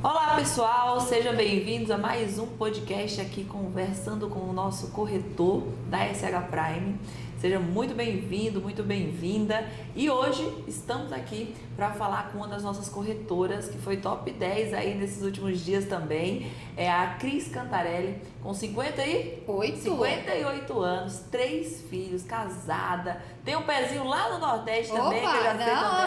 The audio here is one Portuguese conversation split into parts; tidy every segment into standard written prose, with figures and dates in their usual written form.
Olá pessoal, sejam bem-vindos a mais um podcast aqui conversando com o nosso corretor da SH Prime. Seja muito bem-vindo, muito bem-vinda. E hoje estamos aqui para falar com uma das nossas corretoras, que foi top 10 aí nesses últimos dias também. É a Cris Cantarelli, com 58 anos, 3 filhos, casada. Tem um pezinho lá no Nordeste também, que eu já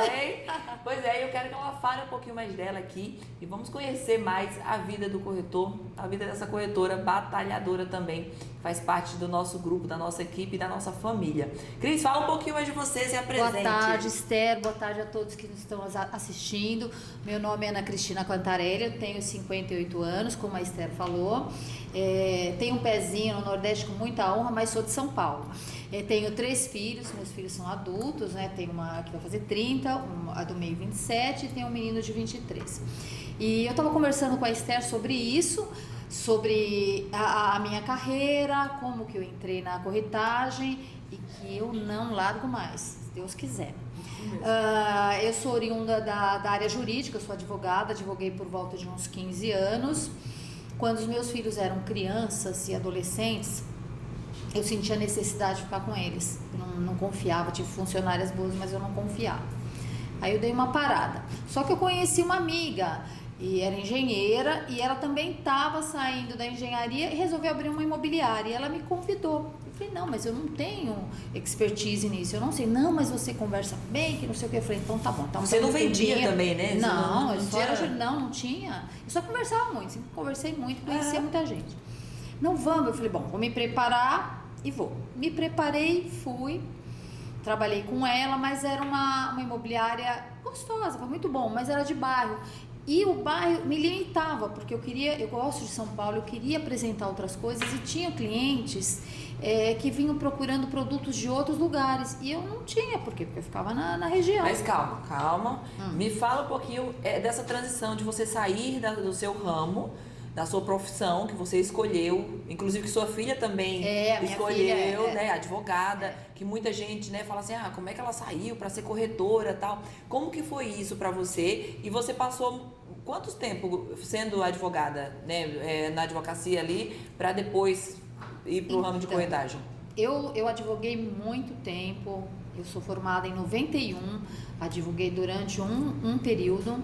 sei também. Pois é, eu quero que ela fale um pouquinho mais dela aqui e vamos conhecer mais a vida do corretor, a vida dessa corretora batalhadora também. Faz parte do nosso grupo, da nossa equipe e da nossa família. Cris, fala um pouquinho mais de você, se apresente. Boa tarde, Esther. Boa tarde a todos que nos estão assistindo. Meu nome é Ana Cristina Cantarelli, eu tenho 58 anos, como a Esther falou. Tenho um pezinho no Nordeste com muita honra, mas sou de São Paulo. Tenho 3 filhos, meus filhos são adultos, né? Tenho uma que vai fazer 30, a do meio 27 e tenho um menino de 23. E eu estava conversando com a Esther sobre isso, sobre a minha carreira, como que eu entrei na corretagem e que eu não largo mais, se Deus quiser. Eu sou oriunda da área jurídica, eu sou advogada, advoguei por volta de uns 15 anos. Quando os meus filhos eram crianças e adolescentes, eu sentia necessidade de ficar com eles. Eu não confiava, tive funcionárias boas, mas eu não confiava. Aí eu dei uma parada. Só que eu conheci uma amiga, e era engenheira, e ela também estava saindo da engenharia e resolveu abrir uma imobiliária. E ela me convidou. Eu falei, não, mas eu não tenho expertise nisso, eu não sei. Não, mas você conversa bem, que não sei o que. Eu falei, então tá bom. Então, você não vendia também, né? Não, não tinha. Eu só conversava muito, sempre conversei muito, conhecia muita gente. Não vamos, eu falei, bom, vou me preparar e vou. Me preparei, fui, trabalhei com ela, mas era uma imobiliária gostosa, foi muito bom, mas era de bairro. E o bairro me limitava, porque eu gosto de São Paulo, eu queria apresentar outras coisas e tinha clientes que vinham procurando produtos de outros lugares. E eu não tinha, por quê? Porque eu ficava na região. Mas calma. Me fala um pouquinho dessa transição de você sair do seu ramo, da sua profissão que você escolheu, inclusive que sua filha também escolheu, né, advogada, que muita gente, né, fala assim, como é que ela saiu para ser corretora, tal. Como que foi isso para você? E você passou quanto tempo sendo advogada, né, na advocacia ali, para depois ir pro ramo de corretagem? Eu advoguei muito tempo. Eu sou formada em 91, advoguei durante um período.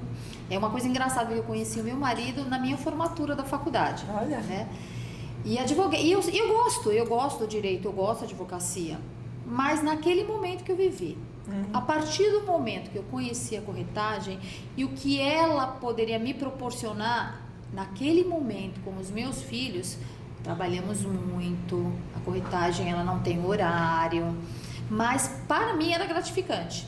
É uma coisa engraçada que eu conheci o meu marido na minha formatura da faculdade. Olha. Né? E advoguei. E eu gosto do direito, eu gosto da advocacia. Mas naquele momento que eu vivi, a partir do momento que eu conheci a corretagem e o que ela poderia me proporcionar, naquele momento com os meus filhos, trabalhamos muito. A corretagem ela não tem horário. Mas para mim era gratificante.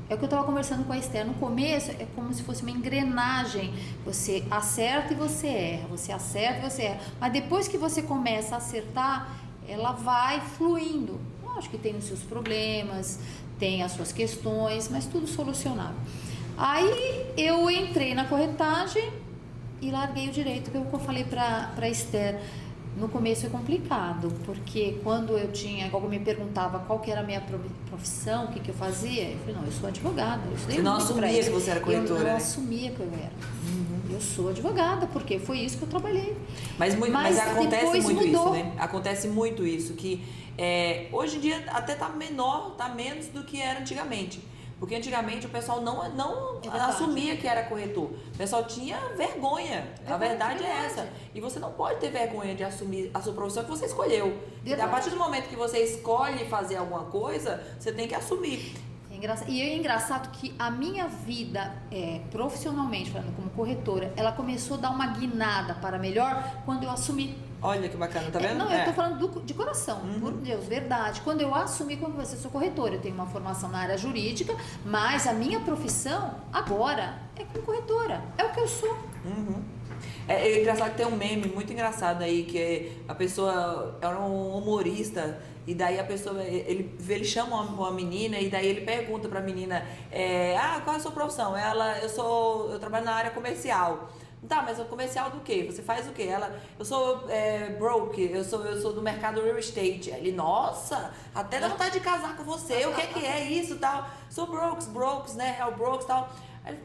É o que eu estava conversando com a Esther. No começo é como se fosse uma engrenagem. Você acerta e você erra. Você acerta e você erra. Mas depois que você começa a acertar, ela vai fluindo. Lógico que tem os seus problemas, tem as suas questões, mas tudo solucionável. Aí eu entrei na corretagem e larguei o direito, que é o que eu falei para a Esther. No começo é complicado, porque quando alguém me perguntava qual que era a minha profissão, o que eu fazia, eu falei, não, eu sou advogada. Você não assumia que você era corretora? Eu não assumia que eu era. Eu sou advogada, porque foi isso que eu trabalhei. Mas acontece muito isso, né? Acontece muito isso, que hoje em dia até tá menor, tá menos do que era antigamente. Porque antigamente o pessoal não assumia que era corretor. O pessoal tinha vergonha. A verdade é essa. E você não pode ter vergonha de assumir a sua profissão que você escolheu. A partir do momento que você escolhe fazer alguma coisa, você tem que assumir. E é engraçado que a minha vida, profissionalmente, falando como corretora, ela começou a dar uma guinada para melhor quando eu assumi. Olha que bacana, tá vendo? Não, eu tô falando de coração, por Deus, verdade. Quando eu assumi, quando você sou corretora, eu tenho uma formação na área jurídica, mas a minha profissão agora é como corretora, é o que eu sou. É engraçado que tem um meme muito engraçado aí, que a pessoa era um humorista, e daí a pessoa, ele chama uma menina, e daí ele pergunta pra menina, qual é a sua profissão? Eu trabalho na área comercial. Tá, mas o comercial do quê? Você faz o quê? Eu sou broker, eu sou do mercado real estate. Ele, nossa, até dá vontade de casar com você, o que é isso, tal? Sou brokers, né, real brokers, tal.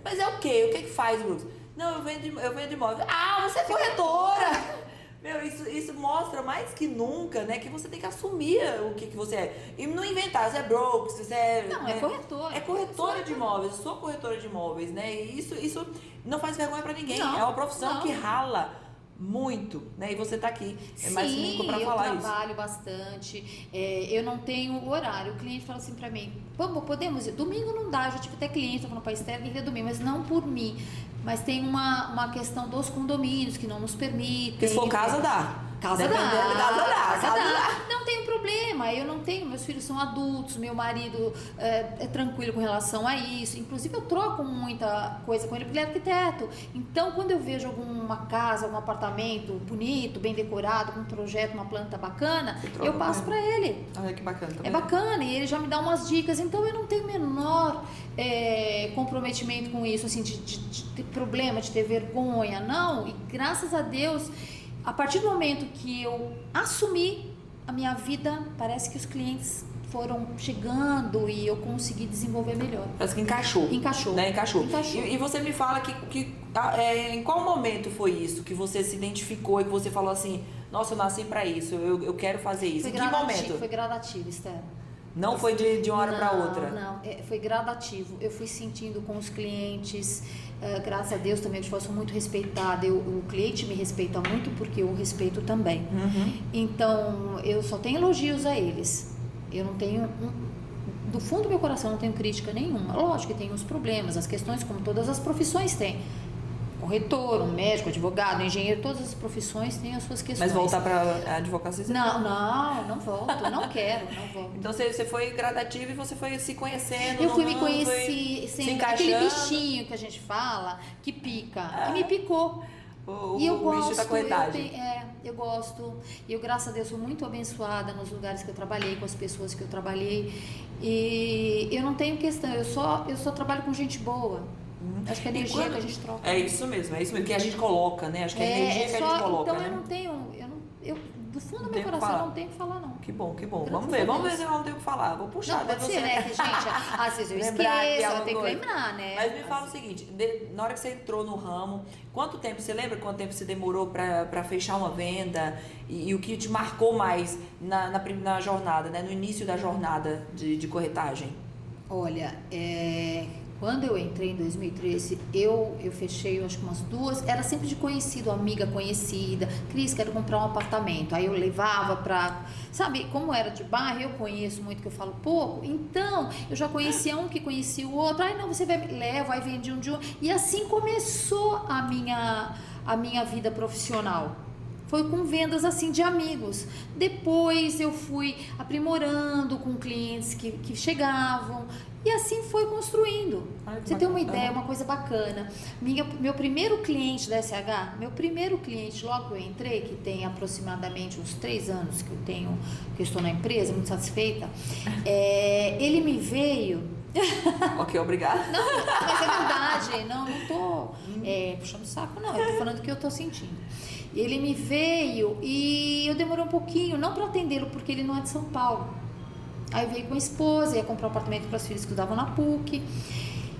Mas é o quê? O que faz, brokers? Não, eu vendo imóvel. Ah, você é corretora! Meu, isso mostra mais que nunca, né, que você tem que assumir o que você é. E não inventar, você é broker, você é... Não, né, é corretora. É corretora de imóveis, eu sou corretora de imóveis, né? E isso não faz vergonha pra ninguém. Não, é uma profissão não. que rala muito, né? E você tá aqui. É mais que nunca pra falar isso. Sim, eu trabalho bastante. Eu não tenho horário. O cliente fala assim pra mim, podemos ir? Domingo não dá, eu já tive até cliente falando pra Esther que queria domingo, mas não por mim. Mas tem uma questão dos condomínios que não nos permitem. Porque se for casa, dá. Casa Casa dá. Não tem problema, eu não tenho, meus filhos são adultos, meu marido é tranquilo com relação a isso. Inclusive eu troco muita coisa com ele porque ele é arquiteto. Então quando eu vejo alguma casa, algum apartamento bonito, bem decorado, com um projeto, uma planta bacana, eu passo para ele. Olha que bacana. É bacana e ele já me dá umas dicas. Então eu não tenho o menor comprometimento com isso, assim, de ter problema, de ter vergonha, não. E graças a Deus, a partir do momento que eu assumi a minha vida, parece que os clientes foram chegando e eu consegui desenvolver melhor. Parece que encaixou. Encaixou. Né? Encaixou. Encaixou. E você me fala em qual momento foi isso que você se identificou e que você falou assim, nossa, eu nasci pra isso, eu quero fazer isso. Em que momento? Foi gradativo, Esther. Não foi de uma hora para outra? Não, foi gradativo. Eu fui sentindo com os clientes, graças a Deus também, eu sou muito respeitada. O cliente me respeita muito porque eu respeito também. Uhum. Então, eu só tenho elogios a eles. Eu não tenho, do fundo do meu coração, não tenho crítica nenhuma. Lógico que tem os problemas, as questões, como todas as profissões têm. Corretor, um médico, advogado, engenheiro, todas as profissões têm as suas questões. Mas voltar para a advocacia? Não volto, não quero, não volto. Então você foi gradativa e você foi se conhecendo. Eu fui me conhecer, se aquele bichinho que a gente fala, que pica, e me picou. E eu gosto, bicho da corretagem. Eu gosto. E eu, graças a Deus, sou muito abençoada nos lugares que eu trabalhei, com as pessoas que eu trabalhei. E eu não tenho questão, eu só trabalho com gente boa. Acho que a energia que a gente troca. É isso mesmo, que a gente coloca, né? Acho que a energia que a gente coloca. Então né? Eu não tenho, do fundo do meu coração, não tenho o que falar, não. Que bom. Vamos ver se eu não tenho o que falar. Vou puxar. Não, pode ser, né? Que, gente, às vezes eu esqueço, eu tenho que lembrar, né? Mas me fala o seguinte, na hora que você entrou no ramo, você lembra quanto tempo você demorou para fechar uma venda? E o que te marcou mais na jornada, né? No início da jornada de corretagem? Olha, quando eu entrei em 2013, eu fechei, acho que umas 2, era sempre de conhecido, amiga conhecida, Cris, quero comprar um apartamento, aí eu levava pra, sabe, como era de bairro, eu conheço muito, que eu falo pouco, então, eu já conhecia um que conhecia o outro, aí não, você vai, leva, aí vende um de um, e assim começou a minha vida profissional. Foi com vendas assim de amigos. Depois eu fui aprimorando com clientes que chegavam e assim foi construindo. Você tem uma ideia, uma coisa bacana. Meu primeiro cliente da SH, logo que eu entrei, que tem aproximadamente uns 3 anos que eu estou na empresa, muito satisfeita, ele me veio... Ok, obrigada. Não, mas é verdade, não tô puxando o saco, não, eu tô falando o que eu tô sentindo. Ele me veio e eu demorei um pouquinho, não para atendê-lo, porque ele não é de São Paulo. Aí veio com a esposa, ia comprar um apartamento para as filhas que estudavam na PUC.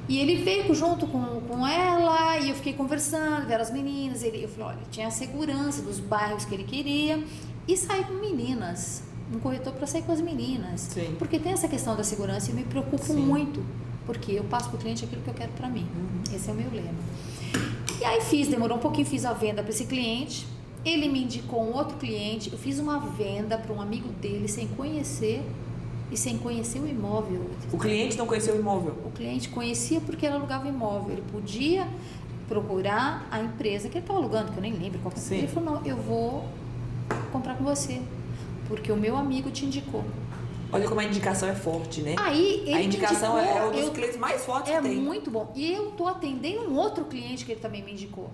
E ele veio junto com ela e eu fiquei conversando, vieram as meninas. Eu falei, olha, tinha a segurança dos bairros que ele queria e saí com meninas. Um corretor para sair com as meninas. Sim. Porque tem essa questão da segurança e eu me preocupo muito. Porque eu passo para o cliente aquilo que eu quero para mim. Esse é o meu lema. E aí demorou um pouquinho, fiz a venda para esse cliente, ele me indicou um outro cliente, eu fiz uma venda para um amigo dele sem conhecer o imóvel. O cliente não conheceu o imóvel? O cliente conhecia porque ele alugava o imóvel, ele podia procurar a empresa que ele estava alugando, que eu nem lembro qual que era. Ele falou, não, eu vou comprar com você, porque o meu amigo te indicou. Olha como a indicação é forte, né? Aí, a indicação é um dos clientes mais fortes que tem. É muito bom. E eu tô atendendo um outro cliente que ele também me indicou.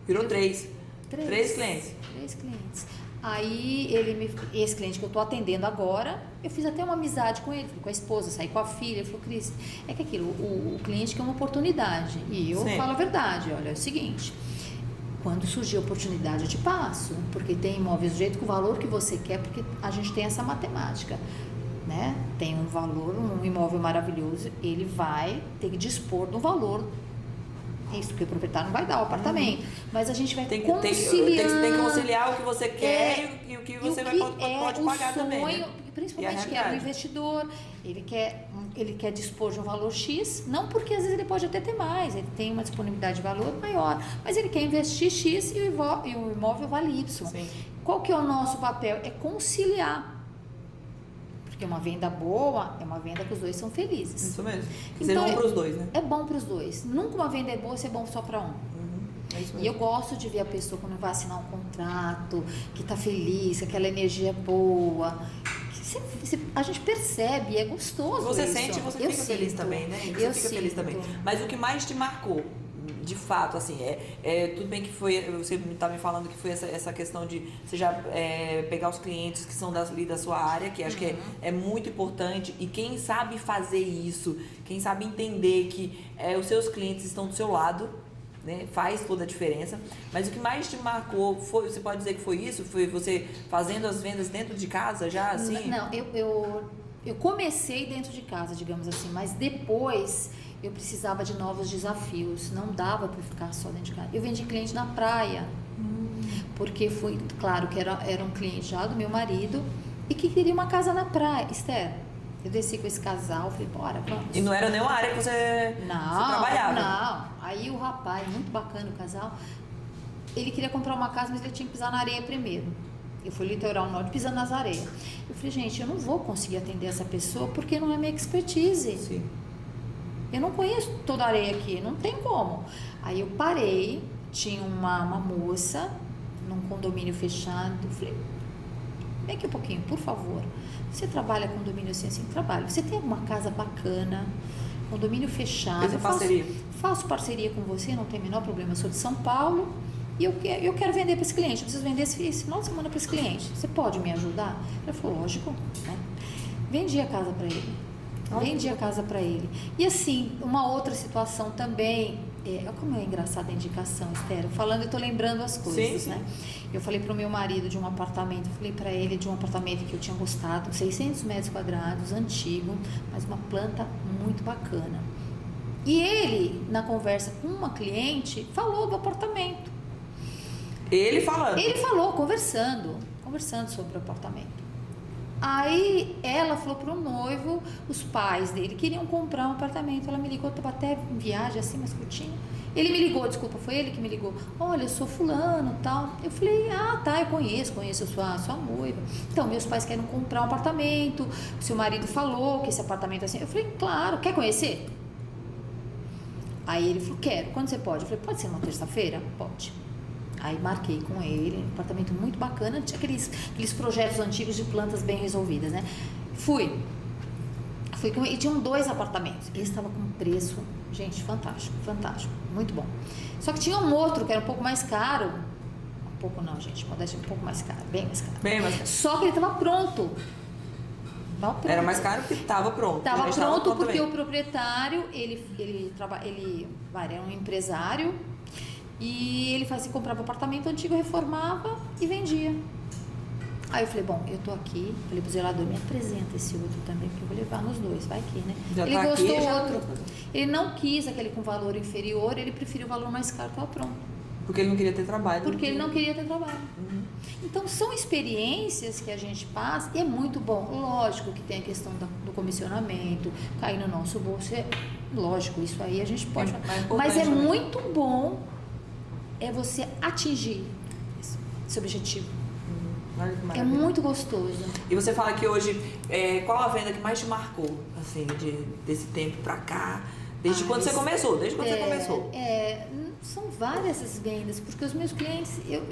Virou 3 clientes. 3 clientes. Aí, esse cliente que eu tô atendendo agora, eu fiz até uma amizade com ele, fui com a esposa, saí com a filha. Ele falou, Cris, é que aquilo, o cliente quer uma oportunidade. E eu falo a verdade, olha, é o seguinte... Quando surgir a oportunidade, eu te passo, porque tem imóveis do jeito que o valor que você quer, porque a gente tem essa matemática, né? Tem um valor, um imóvel maravilhoso, ele vai ter que dispor do valor Isso, porque o proprietário não vai dar o apartamento. Mas a gente vai conciliar. Tem que conciliar o que você quer e o que você pode pagar também. Né? Principalmente que é um investidor, ele quer dispor de um valor X, não porque às vezes ele pode até ter mais, ele tem uma disponibilidade de valor maior, mas ele quer investir X e o imóvel vale Y. Sim. Qual que é o nosso papel? É conciliar. Porque uma venda boa é uma venda que os dois são felizes. Isso mesmo. Então, bom para os dois, né? É bom para os dois. Nunca uma venda é boa se é bom só para um. É isso mesmo. E eu gosto de ver a pessoa quando vai assinar um contrato, que está feliz, que aquela energia é boa. A gente percebe, é gostoso. Você isso. Sente, você fica feliz também, né? Você fica feliz também. Mas o que mais te marcou? De fato, assim, tudo bem que você está me falando que foi essa questão de você já pegar os clientes que são da sua área, que acho que é muito importante, e quem sabe fazer isso, quem sabe entender que os seus clientes estão do seu lado, né, faz toda a diferença. Mas o que mais te marcou, você pode dizer que foi isso? Foi você fazendo as vendas dentro de casa já, assim? Não, eu comecei dentro de casa, digamos assim, mas depois eu precisava de novos desafios, não dava para ficar só dentro de casa. Eu vendi cliente na praia, porque foi, claro que era um cliente já do meu marido e que queria uma casa na praia. Esther, eu desci com esse casal, falei, bora, vamos. E não era nenhuma área que você trabalhava? Não, aí o rapaz, muito bacana o casal, ele queria comprar uma casa, mas ele tinha que pisar na areia primeiro. Eu fui litoral norte pisando nas areias. Eu falei, gente, eu não vou conseguir atender essa pessoa porque não é minha expertise. Sim. Eu não conheço toda a areia aqui, não tem como. Aí eu parei, tinha uma moça num condomínio fechado, falei, vem aqui um pouquinho, por favor. Você trabalha com condomínio assim? Trabalho. Você tem alguma casa bacana, condomínio fechado? Fez parceria? Faço parceria com você, não tem o menor problema. Eu sou de São Paulo e eu quero vender para esse cliente, eu preciso vender esse final de semana para esse cliente. Você pode me ajudar? Ela falou, lógico. Né? Vendi a casa para ele. E assim, uma outra situação também, como é engraçada a indicação, Esther, falando, eu tô lembrando as coisas, sim. né? Eu falei pro meu marido de um apartamento, falei para ele de um apartamento que eu tinha gostado, 600 metros quadrados, antigo, mas uma planta muito bacana. E ele, na conversa com uma cliente, falou do apartamento. Ele falando? Ele falou, conversando sobre o apartamento. Aí ela falou pro noivo, os pais dele queriam comprar um apartamento. Ela me ligou, estava até em viagem assim, mais curtinha. Ele me ligou, desculpa, foi ele que me ligou. Olha, eu sou fulano, tal. Eu falei, eu conheço a sua noiva. Então, meus pais querem comprar um apartamento. O seu marido falou que esse apartamento é assim. Eu falei, claro, quer conhecer? Aí ele falou, quero. Quando você pode? Eu falei, pode ser uma terça-feira? Pode. Aí marquei com ele, um apartamento muito bacana, tinha aqueles projetos antigos de plantas bem resolvidas, né? Fui com ele, e tinham 2 apartamentos. Ele estava com preço, gente, fantástico, muito bom. Só que tinha um outro que era um pouco mais caro. Um pouco não, gente, modéstia, um pouco mais caro, bem mais caro. Só que ele estava pronto. Era mais caro porque estava pronto. Estava pronto porque também. O proprietário, ele era um empresário. E ele comprava apartamento antigo, reformava e vendia. Aí eu falei, bom, eu tô aqui, falei pro zelador, me apresenta esse outro também, porque eu vou levar nos dois, vai aqui, né? Ele gostou do outro. Ele não quis aquele com valor inferior, ele preferiu o valor mais caro, estava pronto. Porque ele não queria ter trabalho. Ele não queria ter trabalho. Então, são experiências que a gente passa e é muito bom. Lógico que tem a questão do comissionamento, cair no nosso bolso, lógico, isso aí a gente pode. Mas é muito bom você atingir esse objetivo. É muito gostoso. E você fala que hoje, qual a venda que mais te marcou, assim, desse tempo pra cá? Desde quando você começou? São várias as vendas, porque os meus clientes, eu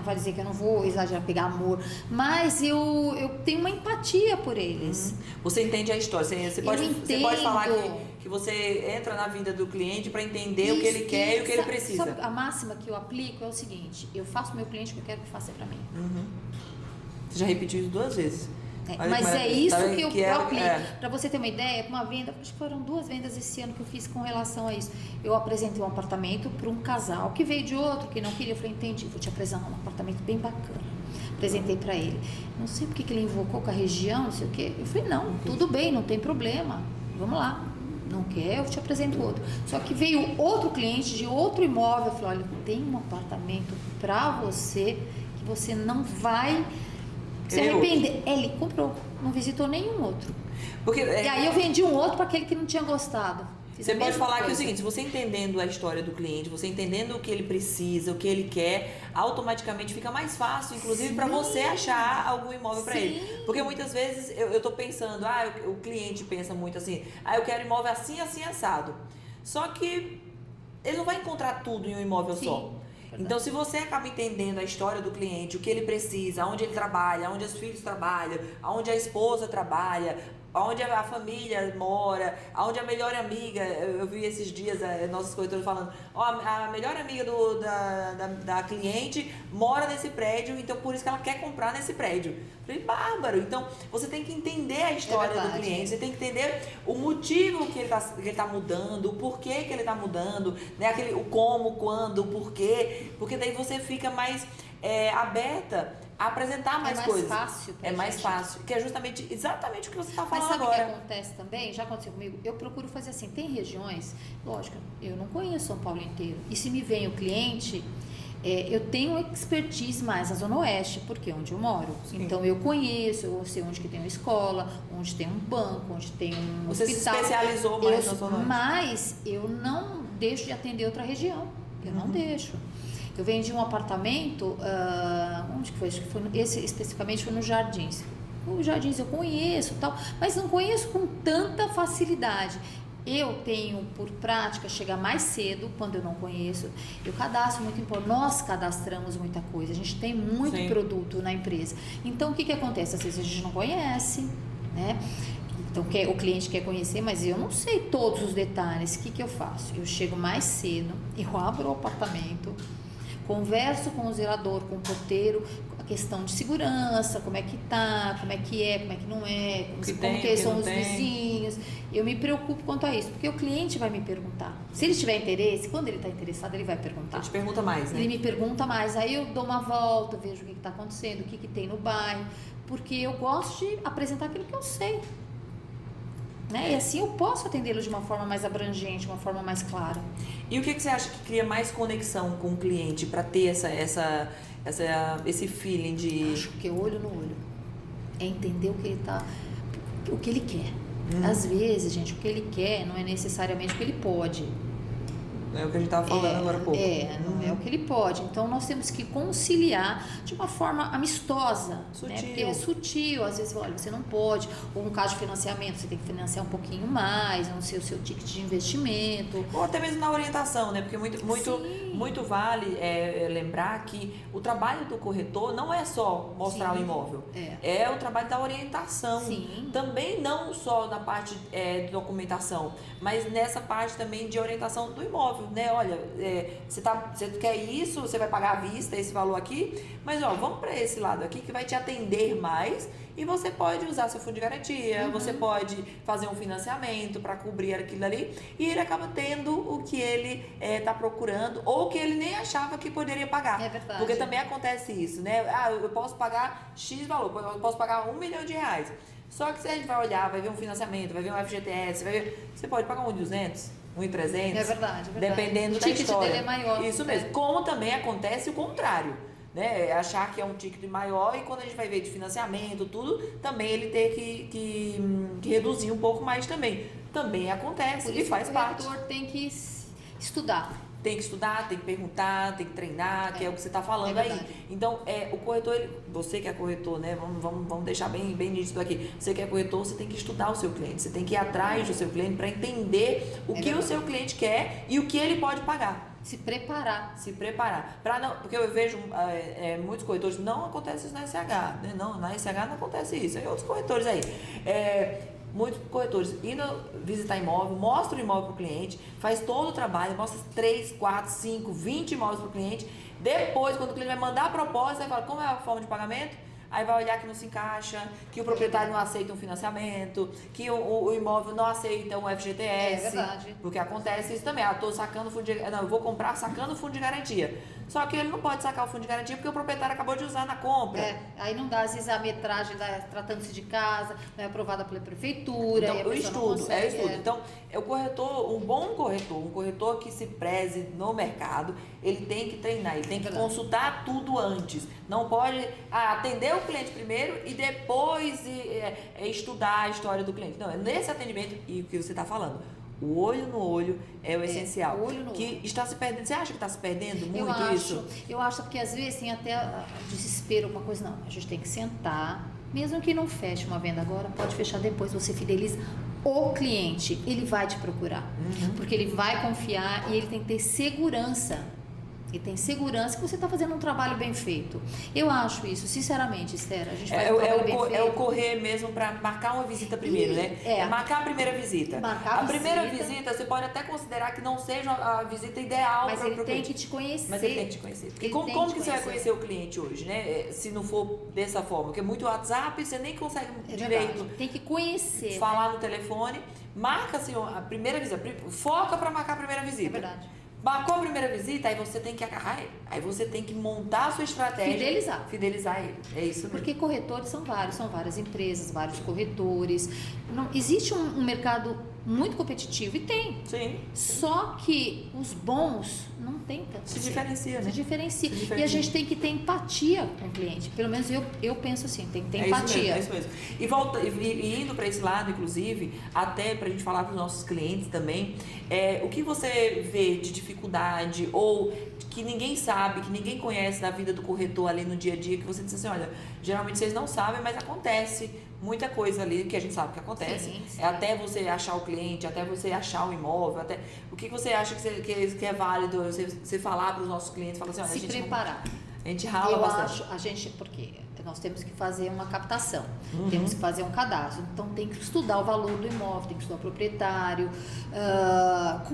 vai dizer que eu não vou exagerar, pegar amor, mas eu tenho uma empatia por eles. Você entende a história, você pode falar que você entra na vida do cliente para entender o que ele quer e o que ele precisa. Sabe, a máxima que eu aplico é o seguinte, eu faço o meu cliente o que eu quero que faça para mim. Você já repetiu isso 2 vezes. Mas é isso que eu aplico. Para você ter uma ideia, uma venda, acho que foram 2 vendas esse ano que eu fiz com relação a isso. Eu apresentei um apartamento para um casal que veio de outro, que não queria. Eu falei, entendi, vou te apresentar um apartamento bem bacana. Apresentei para ele. Não sei porque que ele invocou com a região, não sei o quê. Eu falei, não, tudo bem, não tem problema. Vamos lá. Não quer, eu te apresento outro. Só que veio outro cliente de outro imóvel, falou, olha, tem um apartamento para você que você não vai se arrepender. Ele comprou, não visitou nenhum outro. E aí eu vendi um outro para aquele que não tinha gostado. Você pode falar que é o seguinte, se você entendendo a história do cliente, você entendendo o que ele precisa, o que ele quer, automaticamente fica mais fácil, inclusive, para você achar algum imóvel para ele. Porque muitas vezes eu tô pensando, o cliente pensa muito assim, eu quero imóvel assim, assim, assado. Só que ele não vai encontrar tudo em um imóvel só. Então, se você acaba entendendo a história do cliente, o que ele precisa, onde ele trabalha, onde os filhos trabalham, onde a esposa trabalha, onde a família mora, onde a melhor amiga, eu vi esses dias nossos corretores falando, a melhor amiga da cliente mora nesse prédio, então por isso que ela quer comprar nesse prédio. Eu falei, bárbaro, então você tem que entender a história do cliente, você tem que entender o motivo que ele tá mudando, o porquê que ele tá mudando, né? O como, quando, o porquê, porque daí você fica mais aberta a apresentar mais coisas. É mais fácil, que é justamente exatamente o que você está falando agora. Mas sabe o que acontece também? Já aconteceu comigo? Eu procuro fazer assim, tem regiões, lógico, eu não conheço São Paulo inteiro, e se me vem o cliente, eu tenho expertise mais na Zona Oeste, porque é onde eu moro. Sim. Então eu conheço, eu sei onde que tem uma escola, onde tem um banco, onde tem um Você hospital. Se especializou mais na Zona Oeste. Mas eu não deixo de atender outra região, eu não deixo. Eu vendi um apartamento, onde que foi? Acho que foi esse especificamente foi no Jardins. O Jardins eu conheço, tal, mas não conheço com tanta facilidade. Eu tenho por prática chegar mais cedo quando eu não conheço. Eu cadastro muito importante. Nós cadastramos muita coisa. A gente tem muito produto na empresa. Então o que acontece? Às vezes a gente não conhece, né? Então o cliente quer conhecer, mas eu não sei todos os detalhes. O que eu faço? Eu chego mais cedo, eu abro o apartamento, converso com o zelador, com o porteiro, a questão de segurança, como é que tá, como é que não é, como que são os vizinhos. Eu me preocupo quanto a isso, porque o cliente vai me perguntar. Se ele tiver interesse, quando ele está interessado, ele vai perguntar. Ele te pergunta mais, né? Ele me pergunta mais, aí eu dou uma volta, vejo o que está acontecendo, o que tem no bairro, porque eu gosto de apresentar aquilo que eu sei. Né? E assim eu posso atendê-lo de uma forma mais abrangente, uma forma mais clara. E o que você acha que cria mais conexão com o cliente para ter esse feeling de... Acho que é olho no olho. É entender o que ele quer. Às vezes, gente, o que ele quer não é necessariamente o que ele pode. É o que a gente estava falando agora há pouco. Não é o que ele pode. Então, nós temos que conciliar de uma forma amistosa. Sutil. Né? Porque é sutil. Às vezes, olha, você não pode. Ou no caso de financiamento, você tem que financiar um pouquinho mais, não sei o seu ticket de investimento. Ou até mesmo na orientação, né? Porque muito vale lembrar que o trabalho do corretor não é só mostrar o imóvel. É o trabalho da orientação. Sim. Também não só na parte de documentação, mas nessa parte também de orientação do imóvel. Né? Olha, você quer isso, você vai pagar à vista esse valor aqui, mas vamos para esse lado aqui que vai te atender mais e você pode usar seu fundo de garantia, você pode fazer um financiamento para cobrir aquilo ali e ele acaba tendo o que ele está procurando ou que ele nem achava que poderia pagar. É verdade. Porque também acontece isso, né? Eu posso pagar X valor, eu posso pagar R$1 milhão. Só que se a gente vai olhar, vai ver um financiamento, vai ver um FGTS, você pode pagar R$1.200. 1.300. É verdade. Dependendo da história. O ticket dele é maior. Isso mesmo. Como também acontece o contrário. Né? Achar que é um ticket maior e quando a gente vai ver de financiamento, tudo, também ele ter que reduzir um pouco mais também. Também acontece e faz parte. O corretor tem que estudar. Tem que estudar, tem que perguntar, tem que treinar, que é o que você está falando aí. Então, o corretor, você que é corretor, né? Vamos deixar bem nítido aqui. Você que é corretor, você tem que estudar o seu cliente. Você tem que ir atrás do seu cliente para entender o que o seu cliente quer e o que ele pode pagar. Se preparar. Porque eu vejo muitos corretores, não acontece isso na SH, né? Não, na SH não acontece isso. Tem outros corretores aí. Muitos corretores indo visitar imóvel, mostra o imóvel para o cliente, faz todo o trabalho, mostra 3, 4, 5, 20 imóveis para o cliente. Depois, quando o cliente vai mandar a proposta, ele fala, como é a forma de pagamento? aí vai olhar que não se encaixa, que o proprietário não aceita um financiamento, que o imóvel não aceita um FGTS. É verdade. Porque acontece isso também. Tô sacando fundo de... Não, eu vou comprar sacando fundo de garantia. Só que ele não pode sacar o fundo de garantia porque o proprietário acabou de usar na compra. Aí não dá, às vezes a metragem tratando-se de casa, não é aprovada pela prefeitura. Então, o estudo. Então, é o corretor, um bom corretor, um corretor que se preze no mercado, ele tem que treinar, ele tem que consultar tudo antes. Não pode atender o cliente primeiro e depois estudar a história do cliente. Não, é nesse atendimento, e o que você está falando, o olho no olho é o essencial. O olho no que olho. Está se perdendo. Você acha que está se perdendo muito isso? Eu acho, porque às vezes tem até desespero, uma coisa, não, a gente tem que sentar, mesmo que não feche uma venda agora, pode fechar depois, você fideliza o cliente, ele vai te procurar, porque ele vai confiar e ele tem que ter segurança. E tem segurança que você está fazendo um trabalho bem feito. Eu acho isso, sinceramente, Esther. A gente faz um trabalho bem feito. É o correr mesmo para marcar uma visita primeiro, né? É marcar a primeira visita. A primeira visita, você pode até considerar que não seja a visita ideal para o cliente. Mas ele tem que te conhecer. Mas ele tem que te conhecer. Porque como que você vai conhecer o cliente hoje, né? Se não for dessa forma. Porque é muito WhatsApp, você nem consegue direito. Tem que conhecer. Falar no telefone. Marca assim, a primeira visita. Foca para marcar a primeira visita. É verdade. Marcou a primeira visita, aí você tem que agarrar ele. Aí você tem que montar a sua estratégia. Fidelizar ele. É isso mesmo. Porque corretores são várias empresas, vários corretores. Não, existe um mercado muito competitivo e tem. Sim. Só que os bons não tem tanto. Se diferencia, né? Se diferencia. E a gente tem que ter empatia com o cliente. Pelo menos eu penso assim, tem que ter empatia. É isso mesmo. E indo para esse lado, inclusive, até para a gente falar para os nossos clientes também, o que você vê de dificuldade ou que ninguém sabe, que ninguém conhece da vida do corretor ali no dia a dia, que você diz assim, olha, geralmente vocês não sabem, mas acontece muita coisa ali que a gente sabe que acontece. Sim. É até você achar o cliente, até você achar o imóvel, até o que você acha que é válido você falar para os nossos clientes, falar assim, olha, se preparar. A gente rala bastante. Porque nós temos que fazer uma captação, temos que fazer um cadastro, então tem que estudar o valor do imóvel, tem que estudar o proprietário,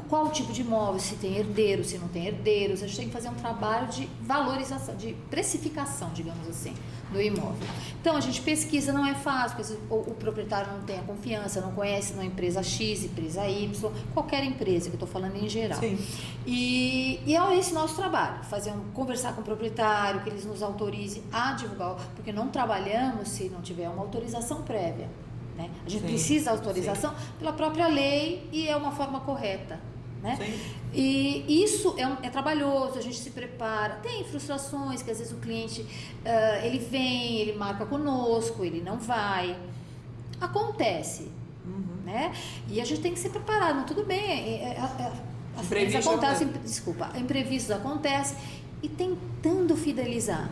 qual o tipo de imóvel, se tem herdeiro, se não tem herdeiros, a gente tem que fazer um trabalho de valorização, de precificação, digamos assim, do imóvel. Então a gente pesquisa, não é fácil, porque o proprietário não tem a confiança, não conhece uma empresa X, empresa Y, qualquer empresa que eu estou falando em geral. Sim. E é esse nosso trabalho, conversar com o proprietário, que eles nos autorizem a divulgar, porque não trabalhamos se não tiver uma autorização prévia, né? A gente precisa de autorização pela própria lei e é uma forma correta, né? E isso é trabalhoso, a gente se prepara, tem frustrações que às vezes o cliente ele vem, ele marca conosco, ele não vai, acontece, né? E a gente tem que se preparar, não, tudo bem, imprevistos acontecem e tentando fidelizar.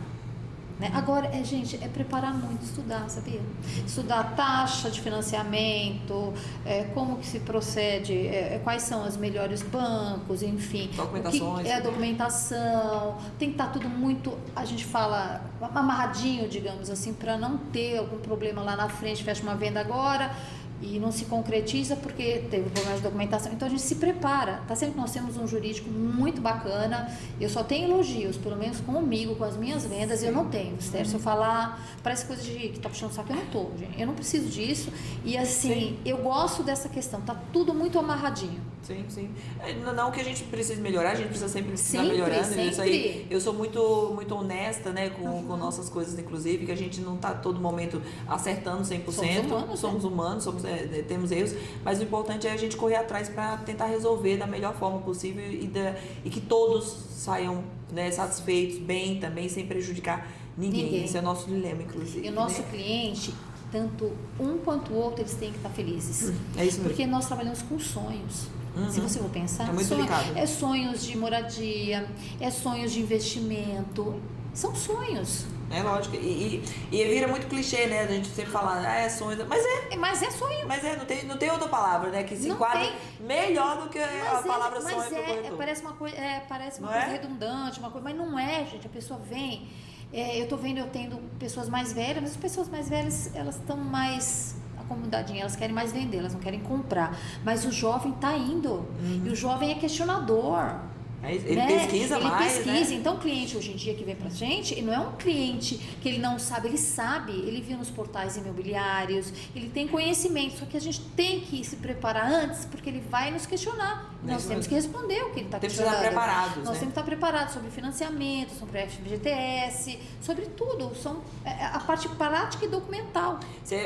Né? Agora, gente, é preparar muito, estudar, sabia? Estudar a taxa de financiamento, como que se procede, quais são os melhores bancos, enfim. Documentações. A documentação, tem que estar tudo muito, a gente fala, amarradinho, digamos assim, para não ter algum problema lá na frente, fecha uma venda agora e não se concretiza porque teve problema de documentação. Então a gente se prepara, tá certo que nós temos um jurídico muito bacana, eu só tenho elogios, pelo menos comigo, com as minhas vendas, eu não tenho, Esther, se eu falar, parece coisa de que tá puxando o saco, eu não tô, gente, eu não preciso disso, e assim, eu gosto dessa questão, tá tudo muito amarradinho. Sim. Não que a gente precise melhorar, a gente precisa sempre estar melhorando. Isso aí, eu sou muito, muito honesta, né, com nossas coisas, inclusive, que a gente não está todo momento acertando 100%. Somos humanos, temos erros, mas o importante é a gente correr atrás para tentar resolver da melhor forma possível e que todos saiam, né, satisfeitos, bem também, sem prejudicar ninguém. Esse é o nosso dilema, inclusive. E o nosso cliente, tanto um quanto o outro, eles têm que estar felizes. É isso mesmo. Porque nós trabalhamos com sonhos. Se você for pensar, é muito delicado. É sonhos de moradia, é sonhos de investimento, são sonhos. É lógico, e vira muito clichê, né? A gente sempre fala, é sonho, mas é sonho. Mas não tem outra palavra, né? Que se enquadre melhor do que a palavra sonho pro corretor. Parece uma coisa redundante, uma coisa, mas não é, gente. A pessoa vem, eu tendo pessoas mais velhas, mas as pessoas mais velhas, elas estão mais acomodadinhas, elas querem mais vender, elas não querem comprar. Mas o jovem tá indo, e o jovem é questionador. Ele né? pesquisa ele mais, pesquisa. né? Então, o cliente hoje em dia que vem pra gente, ele não é um cliente que ele não sabe, ele sabe, ele viu nos portais imobiliários, ele tem conhecimento, só que a gente tem que se preparar antes, porque ele vai nos questionar. Nós temos que responder o que ele está questionando. Temos que estar preparados, Nós né? temos que estar preparados sobre financiamento, sobre FGTS, sobre tudo. São a parte prática e documental.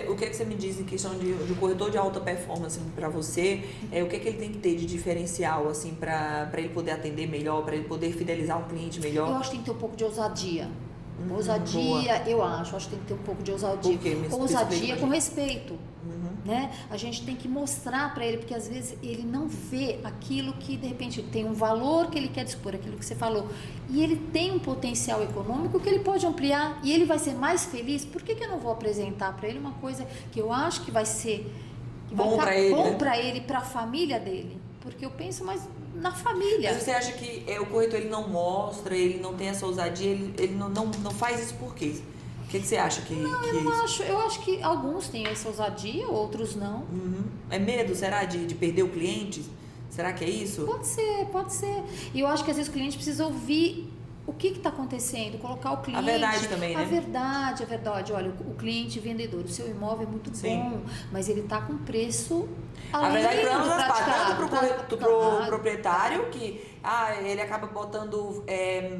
O que é que você me diz em questão de corretor de alta performance para você? O que é que ele tem que ter de diferencial, assim, para ele poder atender melhor, para ele poder fidelizar um cliente melhor? Eu acho que tem que ter um pouco de ousadia. Ousadia, boa. eu acho que tem que ter um pouco de ousadia. Por quê? Ousadia com respeito. Né? A gente tem que mostrar para ele, porque às vezes ele não vê aquilo que de repente tem um valor que ele quer dispor, aquilo que você falou, e ele tem um potencial econômico que ele pode ampliar e ele vai ser mais feliz. Por que eu não vou apresentar para ele uma coisa que eu acho que vai ser bom para ele, bom, né? Para ele, para a família dele? Porque eu penso mais na família. Mas você acha que o corretor ele não mostra, ele não tem essa ousadia, ele não faz isso por quê? O que você acha que eu não acho. Eu acho que alguns têm essa ousadia, outros não. É medo, será, de perder o cliente? Será que é isso? Pode ser. E eu acho que às vezes o cliente precisa ouvir o que está acontecendo, colocar o cliente... A verdade também, né? A verdade. Olha, o cliente vendedor, o seu imóvel é muito bom, mas ele está com preço a verdade para ambas as partes, tanto para o proprietário, que ele acaba botando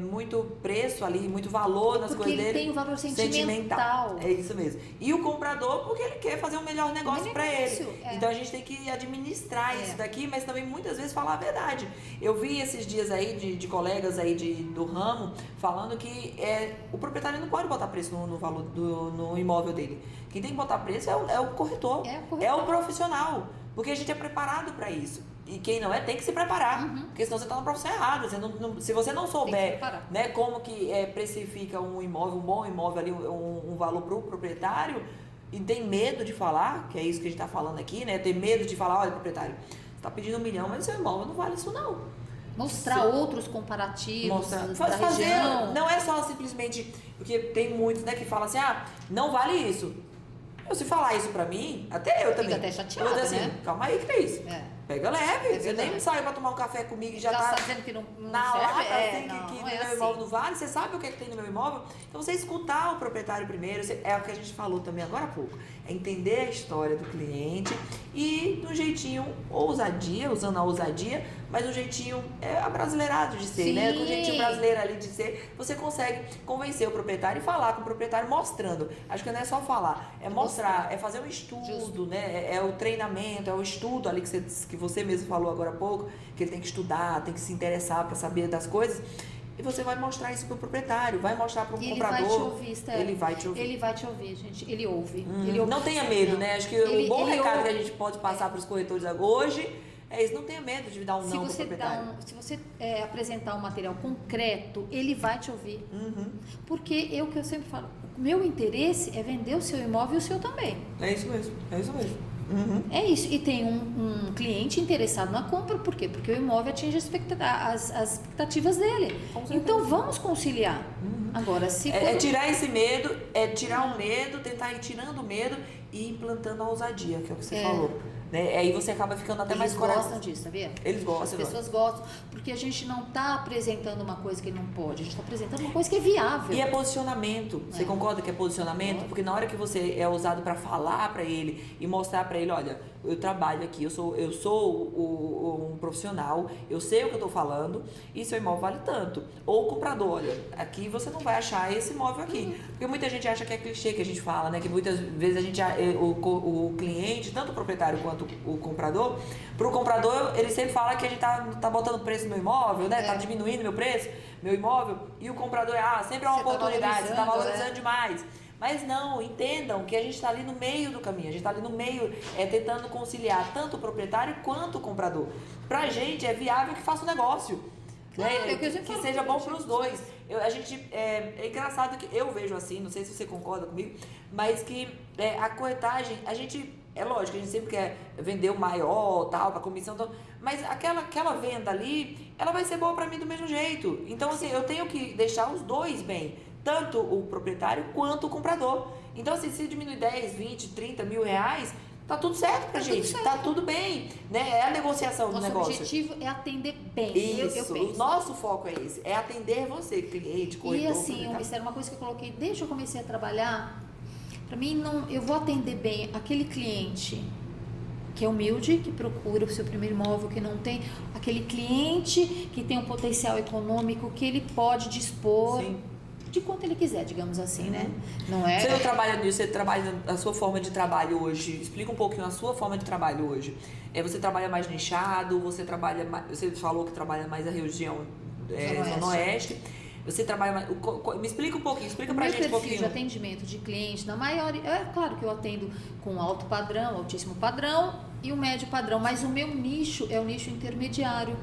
muito preço ali, muito valor nas coisas dele. Porque ele tem um valor sentimental. É isso mesmo. E o comprador, porque ele quer fazer um melhor negócio para ele. Então a gente tem que administrar isso daqui, mas também muitas vezes falar a verdade. Eu vi esses dias aí de colegas aí do ramo falando que o proprietário não pode botar preço no valor no imóvel dele. Quem tem que botar preço é o corretor, é o profissional. Porque a gente é preparado para isso. E quem não tem que se preparar. Porque senão você está na profissão errada. Se você não souber, né, como que precifica um imóvel, um bom imóvel ali, um valor para o proprietário, e tem medo de falar, que é isso que a gente está falando aqui, né? Tem medo de falar, olha, proprietário, você está pedindo 1 milhão, mas o seu imóvel não vale isso não. Mostrar outros comparativos da região. Não é só simplesmente, porque tem muitos, né, que falam assim, não vale isso. Se falar isso pra mim, até eu também. Fica até chateada, eu assim, né? Calma aí, que é isso? Pega leve. Você nem saiu pra tomar um café comigo e já tá dizendo que não na serve. lata, que no meu imóvel não vale. Você sabe o que tem no meu imóvel? Então você escutar o proprietário primeiro, é o que a gente falou também agora há pouco. É entender a história do cliente e de um jeitinho ousadia, usando a ousadia, mas um jeitinho abrasileirado de ser, né? Com o jeitinho brasileiro ali de ser, você consegue convencer o proprietário e falar com o proprietário mostrando. Acho que não é só falar, é mostrar, é fazer um estudo, né? É o treinamento, é o estudo ali que você mesmo falou agora há pouco, que ele tem que estudar, tem que se interessar para saber das coisas. E você vai mostrar isso pro proprietário, vai mostrar para um comprador. Ele vai te ouvir, Esther. Ele vai te ouvir. Ele vai te ouvir, gente. Ele ouve. Não tenha medo, né? Acho que o bom recado que a gente pode passar para os corretores hoje é isso. Não tenha medo de dar um não pro proprietário. Se você apresentar um material concreto, ele vai te ouvir. Porque o que eu sempre falo, o meu interesse é vender o seu imóvel e o seu também. É isso mesmo. É isso. E tem um cliente interessado na compra, por quê? Porque o imóvel atinge as expectativas dele. Então vamos conciliar. Agora, se tirar esse medo, tirar o medo, tentar ir tirando o medo e implantando a ousadia, que é o que você falou. Né? Aí você acaba ficando até mais corajoso. Eles gostam disso, sabia? Eles gostam. As pessoas gostam, porque a gente não está apresentando uma coisa que não pode, a gente está apresentando uma coisa que é viável. E é posicionamento. Você concorda que é posicionamento? Porque na hora que você é usado para falar para ele e mostrar para ele, olha, eu trabalho aqui, eu sou um profissional, eu sei o que eu estou falando e seu imóvel vale tanto. Ou o comprador, olha, aqui você não vai achar esse imóvel aqui. Porque muita gente acha que é clichê que a gente fala, né? Que muitas vezes a gente, o cliente, tanto o proprietário quanto o comprador, pro comprador ele sempre fala que a gente tá botando preço no meu imóvel, né? Tá diminuindo meu preço, meu imóvel, e o comprador sempre é uma oportunidade, você tá valorizando demais. Mas não, entendam que a gente está ali no meio do caminho, a gente está ali no meio tentando conciliar tanto o proprietário quanto o comprador. Pra gente é viável que faça um negócio, né? Que seja bom para os dois. É engraçado que eu vejo assim, não sei se você concorda comigo, mas que a corretagem, a gente, é lógico, a gente sempre quer vender o maior, tal, para comissão, tal, mas aquela venda ali, ela vai ser boa para mim do mesmo jeito. Então, assim, eu tenho que deixar os dois bem, tanto o proprietário quanto o comprador. Então, assim, se diminui 10, 20, 30 mil reais, tá tudo certo pra gente, tudo certo. tá tudo bem, né? É a negociação do negócio. Nosso objetivo é atender bem. Isso, o nosso foco é esse, é atender você, cliente, corretor. E assim, uma coisa que eu coloquei desde que eu comecei a trabalhar, pra mim, eu vou atender bem aquele cliente que é humilde, que procura o seu primeiro imóvel, que não tem, aquele cliente que tem um potencial econômico que ele pode dispor. Sim. De quanto ele quiser, digamos assim, né? Não é... Você não trabalha nisso, você trabalha a sua forma de trabalho hoje. Explica um pouquinho a sua forma de trabalho hoje. Você trabalha mais nichado, você falou que trabalha mais a região Zona Oeste. Você trabalha mais... Me explica um pouquinho, explica pra gente um pouquinho. Meu perfil de atendimento de cliente, na maioria... É claro que eu atendo com alto padrão, altíssimo padrão e o médio padrão, mas o meu nicho é o nicho intermediário.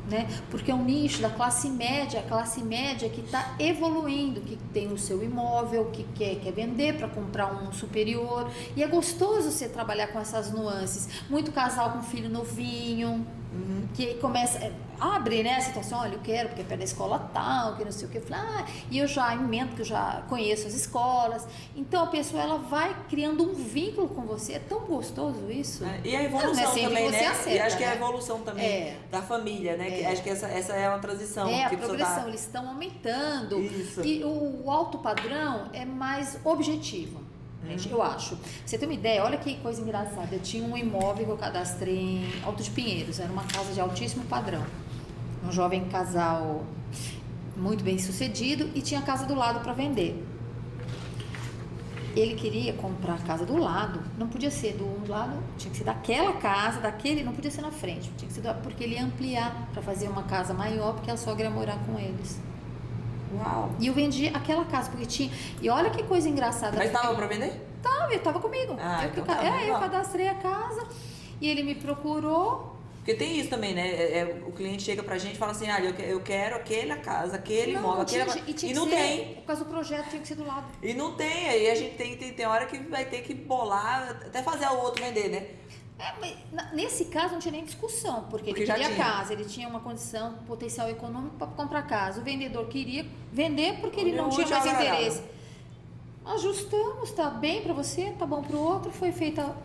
Né? Porque é um nicho da classe média, a classe média que está evoluindo, que tem o seu imóvel, que quer vender para comprar um superior. E é gostoso você trabalhar com essas nuances. Muito casal com filho novinho, que começa, abre, né, a situação, olha, eu quero, porque é perto da escola tal, que não sei o que, e eu já emendo, que eu já conheço as escolas. Então a pessoa, ela vai criando um vínculo com você, é tão gostoso isso. E a evolução também, né? Acerta, e acho que é a evolução também da família, né? Que acho que essa é uma transição. A progressão, eles estão aumentando. Isso. E o alto padrão é mais objetivo. Eu acho. Pra você ter uma ideia, olha que coisa engraçada. Eu tinha um imóvel que eu cadastrei em Alto de Pinheiros, era uma casa de altíssimo padrão. Um jovem casal muito bem sucedido e tinha a casa do lado para vender. Ele queria comprar a casa do lado, não podia ser do lado, tinha que ser daquela casa, não podia ser na frente, tinha que ser porque ele ia ampliar para fazer uma casa maior, porque a sogra ia morar com eles. Uau. E eu vendi aquela casa, porque tinha... E olha que coisa engraçada. Mas estava para vender? Tava, ele estava comigo. Eu cadastrei a casa e ele me procurou. Porque tem isso também, né? O cliente chega pra gente e fala assim, eu quero aquela casa, aquele imóvel, e não tem. Por causa do projeto tinha que ser do lado. E não tem, aí a gente tem hora que vai ter que bolar, até fazer o outro vender, né? Mas nesse caso não tinha nem discussão, porque ele queria casa, ele tinha uma condição, potencial econômico para comprar casa. O vendedor queria vender porque ele não tinha mais interesse. Ajustamos, tá bem para você, tá bom para o outro, foi feita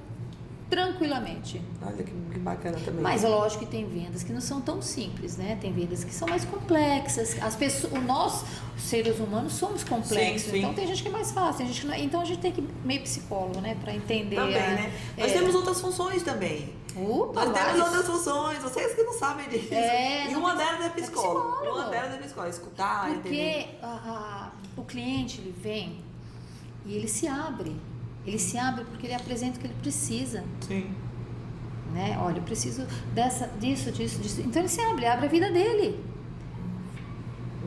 tranquilamente. Olha que bacana também. Mas lógico que tem vendas que não são tão simples, né? Tem vendas que são mais complexas. As pessoas, nós, os seres humanos, somos complexos. Sim. Então tem gente que é mais fácil, tem gente que não. Então a gente tem que ir meio psicólogo, né? Para entender. Também, né? Nós temos outras funções também. Nós temos outras funções, vocês que não sabem disso. E uma delas é psicólogo. Uma delas é psicólogo, escutar, entender. Porque o cliente, ele vem e ele se abre. Ele se abre porque ele apresenta o que ele precisa. Sim. Né? Olha, eu preciso disso. Então ele se abre a vida dele.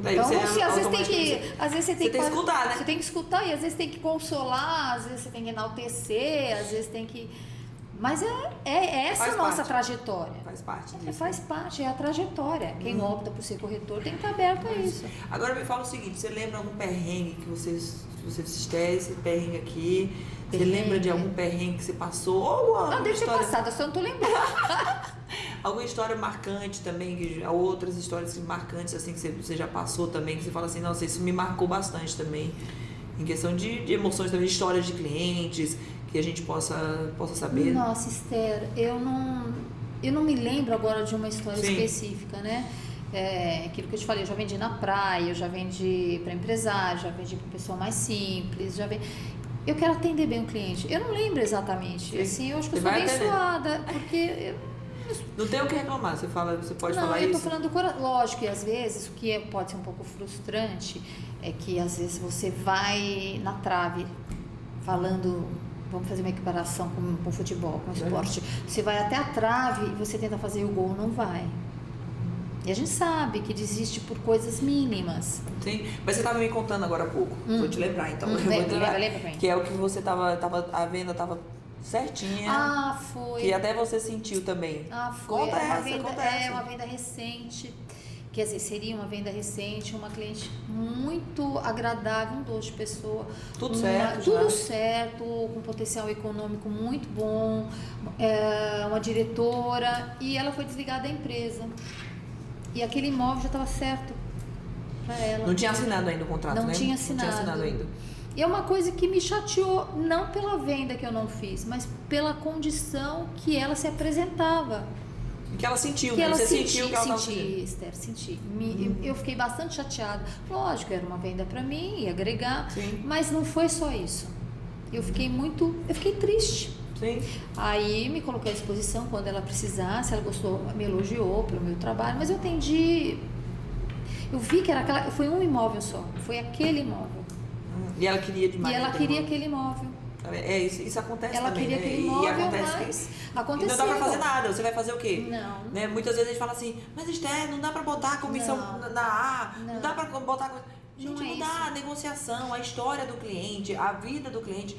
Daí então, você às vezes você tem que escutar, né? Você tem que escutar e às vezes tem que consolar, às vezes você tem que enaltecer, às vezes tem que... Mas é essa a nossa trajetória. Faz parte disso. Faz parte, é a trajetória. Quem opta por ser corretor tem que estar aberto a isso. Agora me fala o seguinte, você lembra algum perrengue que você esse perrengue aqui? Você lembra de algum perrengue que você passou? Não, deve ter passado, eu só não tô lembrando. Alguma história marcante também, outras histórias marcantes assim que você já passou também, que você fala assim, nossa, isso me marcou bastante também, em questão de emoções também, de histórias de clientes, que a gente possa saber. Nossa, Esther, eu não me lembro agora de uma história específica, né? Aquilo que eu te falei, eu já vendi na praia, eu já vendi para empresário, já vendi para pessoa mais simples, eu quero atender bem o cliente. Eu não lembro exatamente. Assim, eu acho que eu sou abençoada, porque não tem o que reclamar, você pode falar isso? Não, eu tô falando do coração. Lógico que às vezes o que pode ser um pouco frustrante é que às vezes você vai na trave falando, vamos fazer uma equiparação com o futebol, com o esporte. Você vai até a trave e você tenta fazer o gol, não vai. E a gente sabe que desiste por coisas mínimas. Sim, mas você estava me contando agora há pouco. Vou te lembrar, então. Lembra que é o que você a venda estava certinha. Foi. Que até você sentiu também. Foi. Conta É uma venda recente. Quer dizer, seria uma venda recente, uma cliente muito agradável, um doce de pessoa. Tudo certo. Tudo certo, com potencial econômico muito bom, uma diretora, e ela foi desligada da empresa. E aquele imóvel já estava certo para ela. Não tinha assinado ainda o contrato, né? Não tinha assinado ainda. E é uma coisa que me chateou, não pela venda que eu não fiz, mas pela condição que ela se apresentava. Que ela sentiu, que né? ela Você senti, sentiu que ela senti, Esther, senti. Eu fiquei bastante chateada. Lógico, era uma venda para mim, ia agregar, Sim. mas não foi só isso. Eu fiquei triste. Sim. Aí me coloquei à disposição quando ela precisasse, ela gostou, me elogiou pelo meu trabalho, mas eu entendi, eu vi que foi um imóvel só, foi aquele imóvel. E ela queria demais. E ela queria aquele imóvel. Isso acontece ela também. Ela queria aquele imóvel, e acontece mas aconteceu. E não dá pra fazer nada, você vai fazer o quê? Não. Né? Muitas vezes a gente fala assim, mas Esther, não dá pra botar a comissão na A, não dá pra botar... Gente, não dá, a negociação, a história do cliente, a vida do cliente,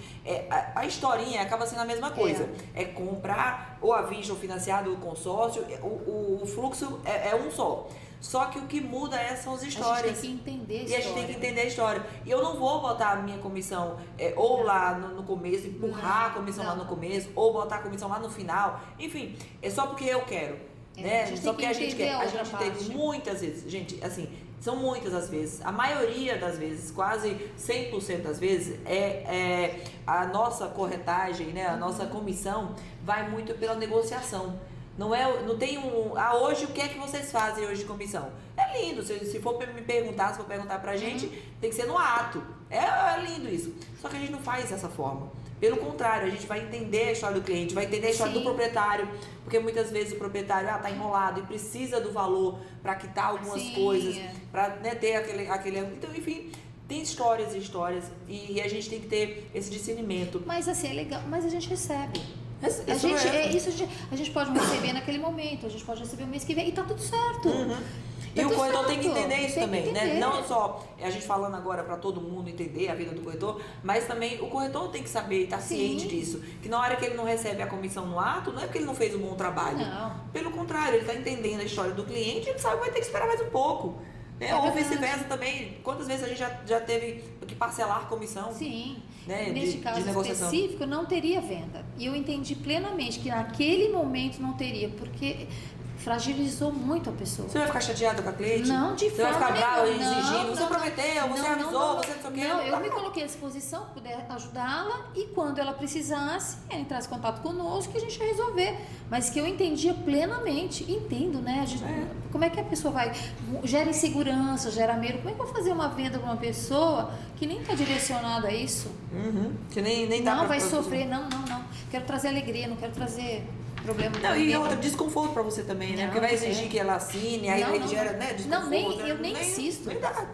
a historinha acaba sendo a mesma coisa. É comprar ou à vista ou financiado ou consórcio, o fluxo é um só. Só que o que muda são as histórias. A gente tem que entender a história. E a gente tem que entender a história. E eu não vou botar a minha comissão ou lá no começo, empurrar a comissão lá no começo, ou botar a comissão lá no final. Enfim, é só porque eu quero. Né? Só porque a gente quer. A gente tem muitas vezes, gente, assim, são muitas as vezes. A maioria das vezes, quase 100% das vezes, a nossa corretagem, né? A nossa comissão vai muito pela negociação. Não tem hoje o que é que vocês fazem hoje de comissão? É lindo, se for me perguntar, se for perguntar pra gente, tem que ser no ato. É lindo isso. Só que a gente não faz dessa forma. Pelo contrário, a gente vai entender a história do cliente, vai entender a história do proprietário, porque muitas vezes o proprietário tá enrolado e precisa do valor para quitar algumas coisas, para ter aquele... Então, enfim, tem histórias e histórias e a gente tem que ter esse discernimento. Mas assim, é legal, mas a gente recebe. A gente pode não receber naquele momento, a gente pode receber o mês que vem e tá tudo certo. E o corretor tem que entender isso também, né? Não só a gente falando agora para todo mundo entender a vida do corretor, mas também o corretor tem que saber e estar ciente disso. Que na hora que ele não recebe a comissão no ato, não é porque ele não fez um bom trabalho. Não. Pelo contrário, ele está entendendo a história do cliente e ele sabe que vai ter que esperar mais um pouco. Ou vice-versa também. Quantas vezes a gente já teve que parcelar a comissão? Sim. Né, neste caso específico, não teria venda. E eu entendi plenamente que naquele momento não teria, porque fragilizou muito a pessoa. Você vai ficar chateada com a cliente? Não, de forma nenhuma. Você vai ficar brava exigindo? Você prometeu, você avisou, você não sei o quê. Não, eu me coloquei à disposição, puder ajudá-la e quando ela precisasse, ela entrasse em contato conosco que a gente ia resolver. Mas que eu entendia plenamente. Entendo, né? Como é que a pessoa vai... Gera insegurança, gera medo. Como é que eu vou fazer uma venda para uma pessoa que nem está direcionada a isso? Que nem dá não, vai sofrer. Não. Quero trazer alegria, não quero trazer... problema. Não, e outro desconforto pra você também, né? Porque vai exigir que ela assine, aí ele gera, né, desconforto. Eu nem insisto.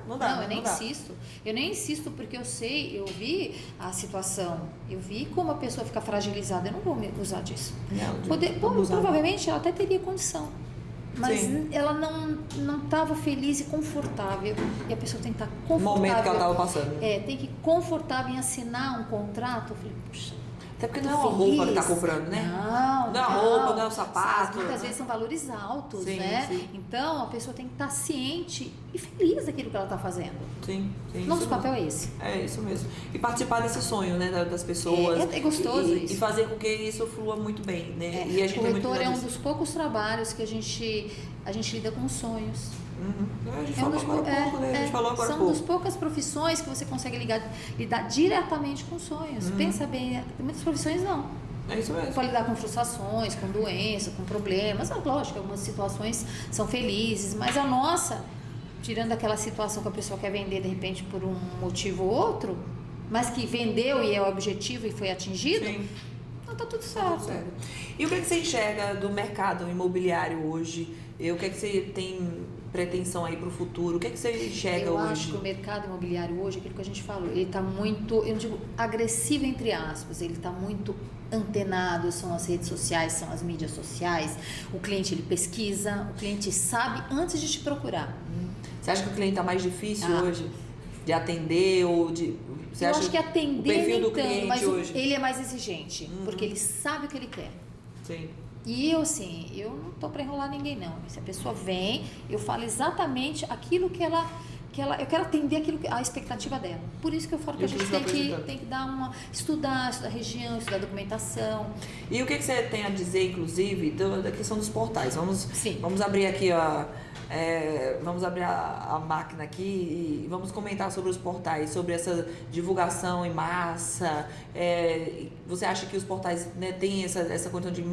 Não dá. Eu nem insisto. Eu nem insisto porque eu vi a situação, eu vi como a pessoa fica fragilizada, eu não vou me usar disso. Provavelmente ela até teria condição, mas ela não estava feliz e confortável, e a pessoa tem que estar confortável. No momento que ela estava passando. Tem que ir confortável em assinar um contrato. Eu falei, puxa, até porque não é uma roupa que tá comprando, né? Não é a roupa, não é o sapato. Muitas vezes são valores altos, né? Sim. Então, a pessoa tem que estar ciente e feliz daquilo que ela está fazendo. Sim. Nosso papel é esse. É isso mesmo. E participar desse sonho, né, das pessoas. É gostoso isso. E fazer com que isso flua muito bem, né? E a gente o corretor é um dos poucos trabalhos que a gente lida com sonhos. A gente falou agora pouco, né? A gente falou agora pouco. São das poucas profissões que você consegue lidar diretamente com sonhos. Pensa bem, muitas profissões não. É isso mesmo. Pode lidar com frustrações, com doença, com problemas. Lógico, algumas situações são felizes, mas a nossa, tirando aquela situação que a pessoa quer vender de repente por um motivo ou outro, mas que vendeu e é o objetivo e foi atingido, então tá tudo certo. E o que você enxerga do mercado imobiliário hoje? O que você tem pretensão aí para o futuro? O que você enxerga hoje? Eu acho que o mercado imobiliário hoje, aquilo que a gente falou, ele está muito, eu não digo agressivo entre aspas, ele está muito antenado, são as redes sociais, são as mídias sociais, o cliente ele pesquisa, o cliente sabe antes de te procurar. Você acha que o cliente está mais difícil hoje de atender ou de... Você eu acho que atender nem tanto, mas hoje? Ele é mais exigente, porque ele sabe o que ele quer. Sim. E eu não tô para enrolar ninguém não. Se a pessoa vem, eu falo exatamente aquilo que ela eu quero atender a expectativa dela. Por isso que eu falo que a gente tem que dar estudar a região, estudar a documentação. E o que você tem a dizer, inclusive, da questão dos portais? Vamos abrir aqui, vamos abrir a máquina aqui e vamos comentar sobre os portais, sobre essa divulgação em massa. Você acha que os portais, né, têm essa condição de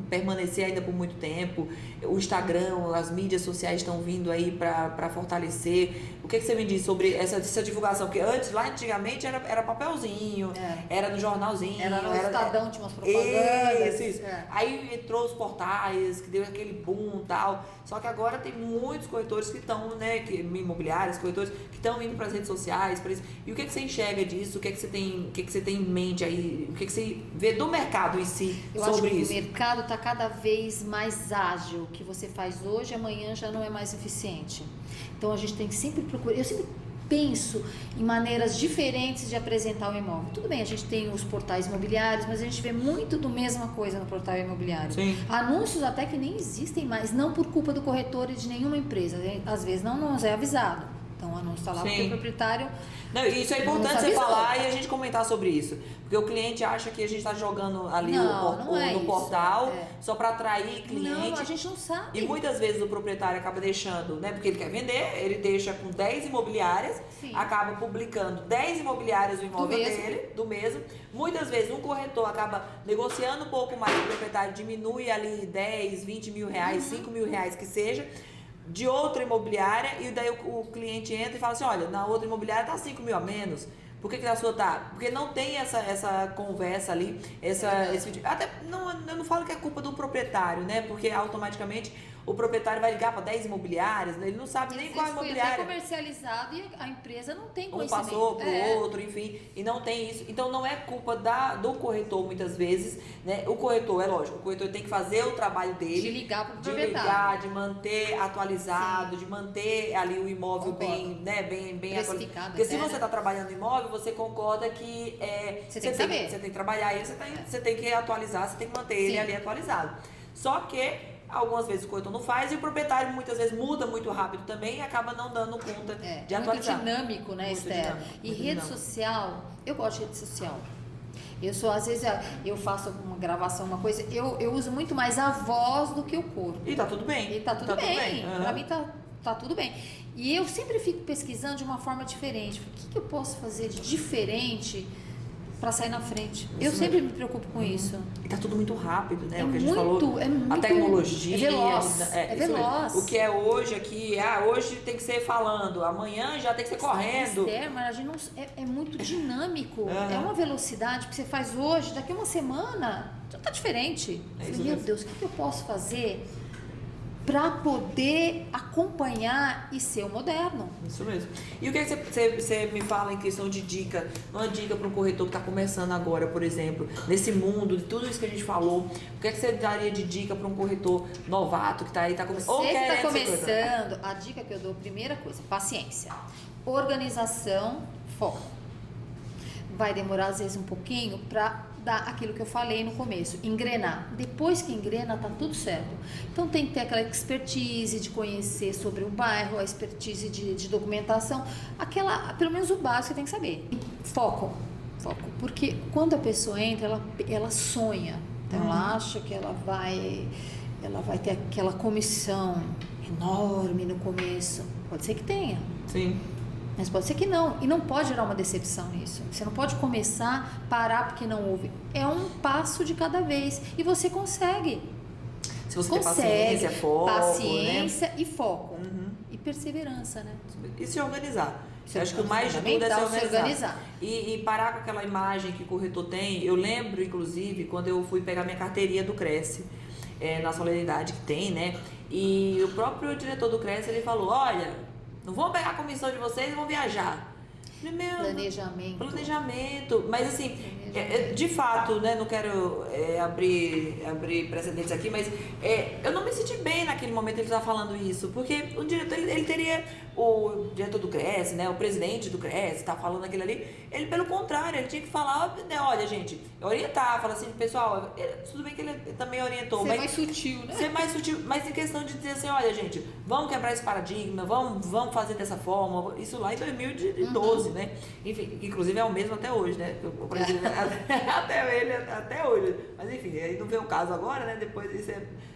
permanecer ainda por muito tempo? O Instagram, as mídias sociais estão vindo aí para fortalecer. O que você me diz sobre essa divulgação? Porque antigamente era papelzinho, era no jornalzinho. Era no Estadão, tinha umas propagandas. Isso. Aí entrou os portais, que deu aquele boom e tal. Só que agora tem muitos corretores que estão, né, imobiliários, corretores que estão indo para as redes sociais, para isso. E o que você enxerga disso? O que você tem em mente aí? O que você vê do mercado em si sobre isso? Eu acho que o mercado está cada vez mais ágil. O que você faz hoje, amanhã já não é mais eficiente. Então a gente tem que sempre procurar. Eu sempre penso em maneiras diferentes de apresentar o imóvel. Tudo bem, a gente tem os portais imobiliários, mas a gente vê muito do mesma coisa no portal imobiliário. Sim. Anúncios até que nem existem mais, não por culpa do corretor e de nenhuma empresa. Às vezes não nos é avisado. Então o anúncio está lá porque o proprietário... Não, isso é importante você falar e a gente comentar sobre isso. Porque o cliente acha que a gente está jogando ali no portal só para atrair cliente. Não, a gente não sabe. E muitas vezes o proprietário acaba deixando, né? Porque ele quer vender, ele deixa com 10 imobiliárias, acaba publicando 10 imobiliárias do imóvel dele, do mesmo. Muitas vezes um corretor acaba negociando um pouco mais, o proprietário diminui ali 10, 20 mil reais, 5 mil reais que seja, de outra imobiliária, e daí o cliente entra e fala assim, olha, na outra imobiliária tá 5 mil a menos, por que na sua tá? Porque não tem essa conversa ali, até eu não falo que é culpa do proprietário, né? Porque automaticamente o proprietário vai ligar para 10 imobiliárias, né? Ele não sabe nem qual imobiliária. Foi comercializado e a empresa não tem conhecimento. Um passou pro outro, enfim, e não tem isso. Então não é culpa do corretor muitas vezes, né? O corretor, é lógico, o corretor tem que fazer o trabalho dele. De ligar para o proprietário. De manter atualizado, de manter ali o imóvel bem atualizado. Porque se você está trabalhando no imóvel, você concorda que você tem que saber. Você tem que trabalhar ele, você tem que atualizar, você tem que manter ele ali atualizado. Só que algumas vezes o corretor não faz e o proprietário muitas vezes muda muito rápido também e acaba não dando conta de atualizar. Muito dinâmico, né, Esther? E rede social, eu gosto de rede social. Às vezes, eu faço uma gravação, uma coisa, eu uso muito mais a voz do que o corpo. E tá tudo bem. E tá tudo bem. Pra mim tá tudo bem. E eu sempre fico pesquisando de uma forma diferente. O que eu posso fazer de diferente para sair na frente? Eu sempre me preocupo com isso. E tá tudo muito rápido, né? O que a gente falou, a tecnologia. É veloz. É veloz. O que é hoje aqui, hoje tem que ser falando, amanhã já tem que ser correndo. Mas a gente não, é muito dinâmico. É uma velocidade que você faz hoje, daqui a uma semana já tá diferente. Meu Deus, o que eu posso fazer para poder acompanhar e ser o moderno? Isso mesmo. E o que você me fala em questão de dica? Uma dica para um corretor que está começando agora, por exemplo, nesse mundo de tudo isso que a gente falou, o que você daria de dica para um corretor novato que está aí, está começando? Você que está começando, a dica que eu dou, primeira coisa, paciência, organização, foco. Vai demorar às vezes um pouquinho para dar aquilo que eu falei no começo, engrenar. Depois que engrena, tá tudo certo. Então tem que ter aquela expertise de conhecer sobre o bairro, a expertise de documentação, pelo menos o básico que tem que saber. Foco, porque quando a pessoa entra, ela sonha. Então ela acha que ela vai ter aquela comissão enorme no começo. Pode ser que tenha. Sim. Mas pode ser que não, e não pode gerar uma decepção nisso. Você não pode começar, parar porque não houve. É um passo de cada vez e você consegue. Se você tem paciência, foco, paciência, né? E foco. E perseverança, né? E se organizar. Eu acho que o mais de tudo é se organizar. E parar com aquela imagem que o corretor tem. Eu lembro, inclusive, quando eu fui pegar minha carteirinha do Cresce, na solenidade que tem, né? E o próprio diretor do Cresce, ele falou, olha, não vão pegar a comissão de vocês e vão viajar. Planejamento. Mas assim, de fato, né, não quero abrir precedentes aqui, mas eu não me senti bem naquele momento ele estar falando isso, porque o diretor, ele teria, o diretor do CRES, né, o presidente do CRES, tá falando aquilo ali, ele pelo contrário, ele tinha que falar, né, olha gente, orientar, falar assim, pessoal, tudo bem que ele também orientou, ser mais sutil, né? Ser mais sutil, mas em questão de dizer assim, olha gente, vamos quebrar esse paradigma, vamos fazer dessa forma, isso lá em 2012, né? Enfim, inclusive é o mesmo até hoje, né? O presidente, até hoje. Mas enfim, aí não vem o caso agora, né? Depois isso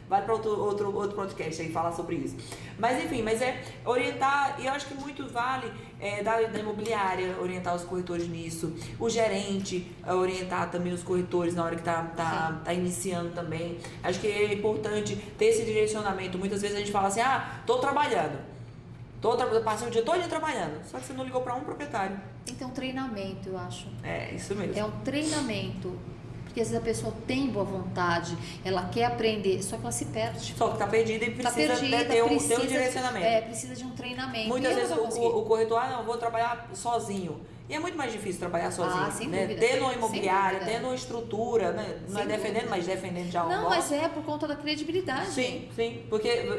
vai para outro podcast aí falar sobre isso. Mas enfim, orientar, e eu acho que muito vale da imobiliária orientar os corretores nisso, o gerente orientar também os corretores na hora que tá iniciando também. Acho que é importante ter esse direcionamento. Muitas vezes a gente fala assim, tô trabalhando. Passei o dia todo trabalhando, só que você não ligou para um proprietário. Tem que ter um treinamento, eu acho. É, isso mesmo. É um treinamento. Porque às vezes a pessoa tem boa vontade, ela quer aprender, só que ela se perde. Só que está perdida e precisa ter um direcionamento. Precisa de um treinamento. Muitas vezes o corretor, não, vou trabalhar sozinho. E é muito mais difícil trabalhar sozinho, sem né? dúvida. Tendo uma imobiliária, tendo uma estrutura, né? Não é defendendo, mas defendendo já o Não, mas é por conta da credibilidade. Sim, porque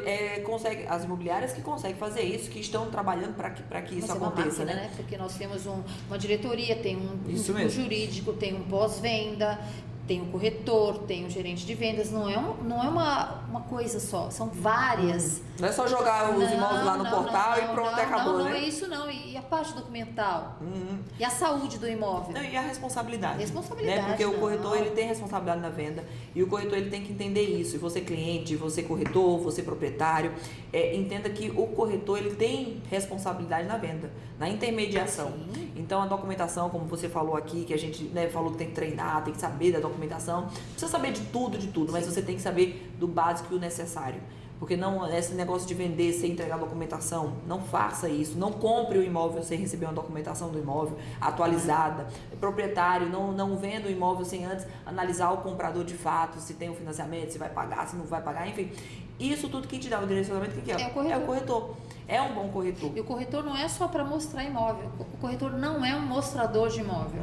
as imobiliárias que conseguem fazer isso, que estão trabalhando para que isso aconteça, né? Porque nós temos uma diretoria, tem um jurídico, tem um pós-venda, tem o corretor, tem o gerente de vendas, não é uma coisa só, são várias. Não é só jogar os imóveis lá no portal e pronto, acabou, né? Não é isso não, e a parte documental, e a saúde do imóvel. Não, e a responsabilidade. Responsabilidade. Né? Porque o corretor, ele tem responsabilidade na venda, e o corretor, ele tem que entender isso, e você cliente, você corretor, você proprietário, entenda que o corretor, ele tem responsabilidade na venda, na intermediação. Sim. Então, a documentação, como você falou aqui, que a gente, né, falou que tem que treinar, tem que saber da documentação, não precisa saber de tudo, mas você tem que saber do básico e o necessário. Porque não, esse negócio de vender sem entregar documentação, não faça isso. Não compre o imóvel sem receber uma documentação do imóvel atualizada. Proprietário, não venda o imóvel sem antes analisar o comprador de fato, se tem um financiamento, se vai pagar, se não vai pagar, enfim. Isso tudo que te dá o direcionamento, que é? É o corretor. É um bom corretor. E o corretor não é só para mostrar imóvel. O corretor não é um mostrador de imóvel.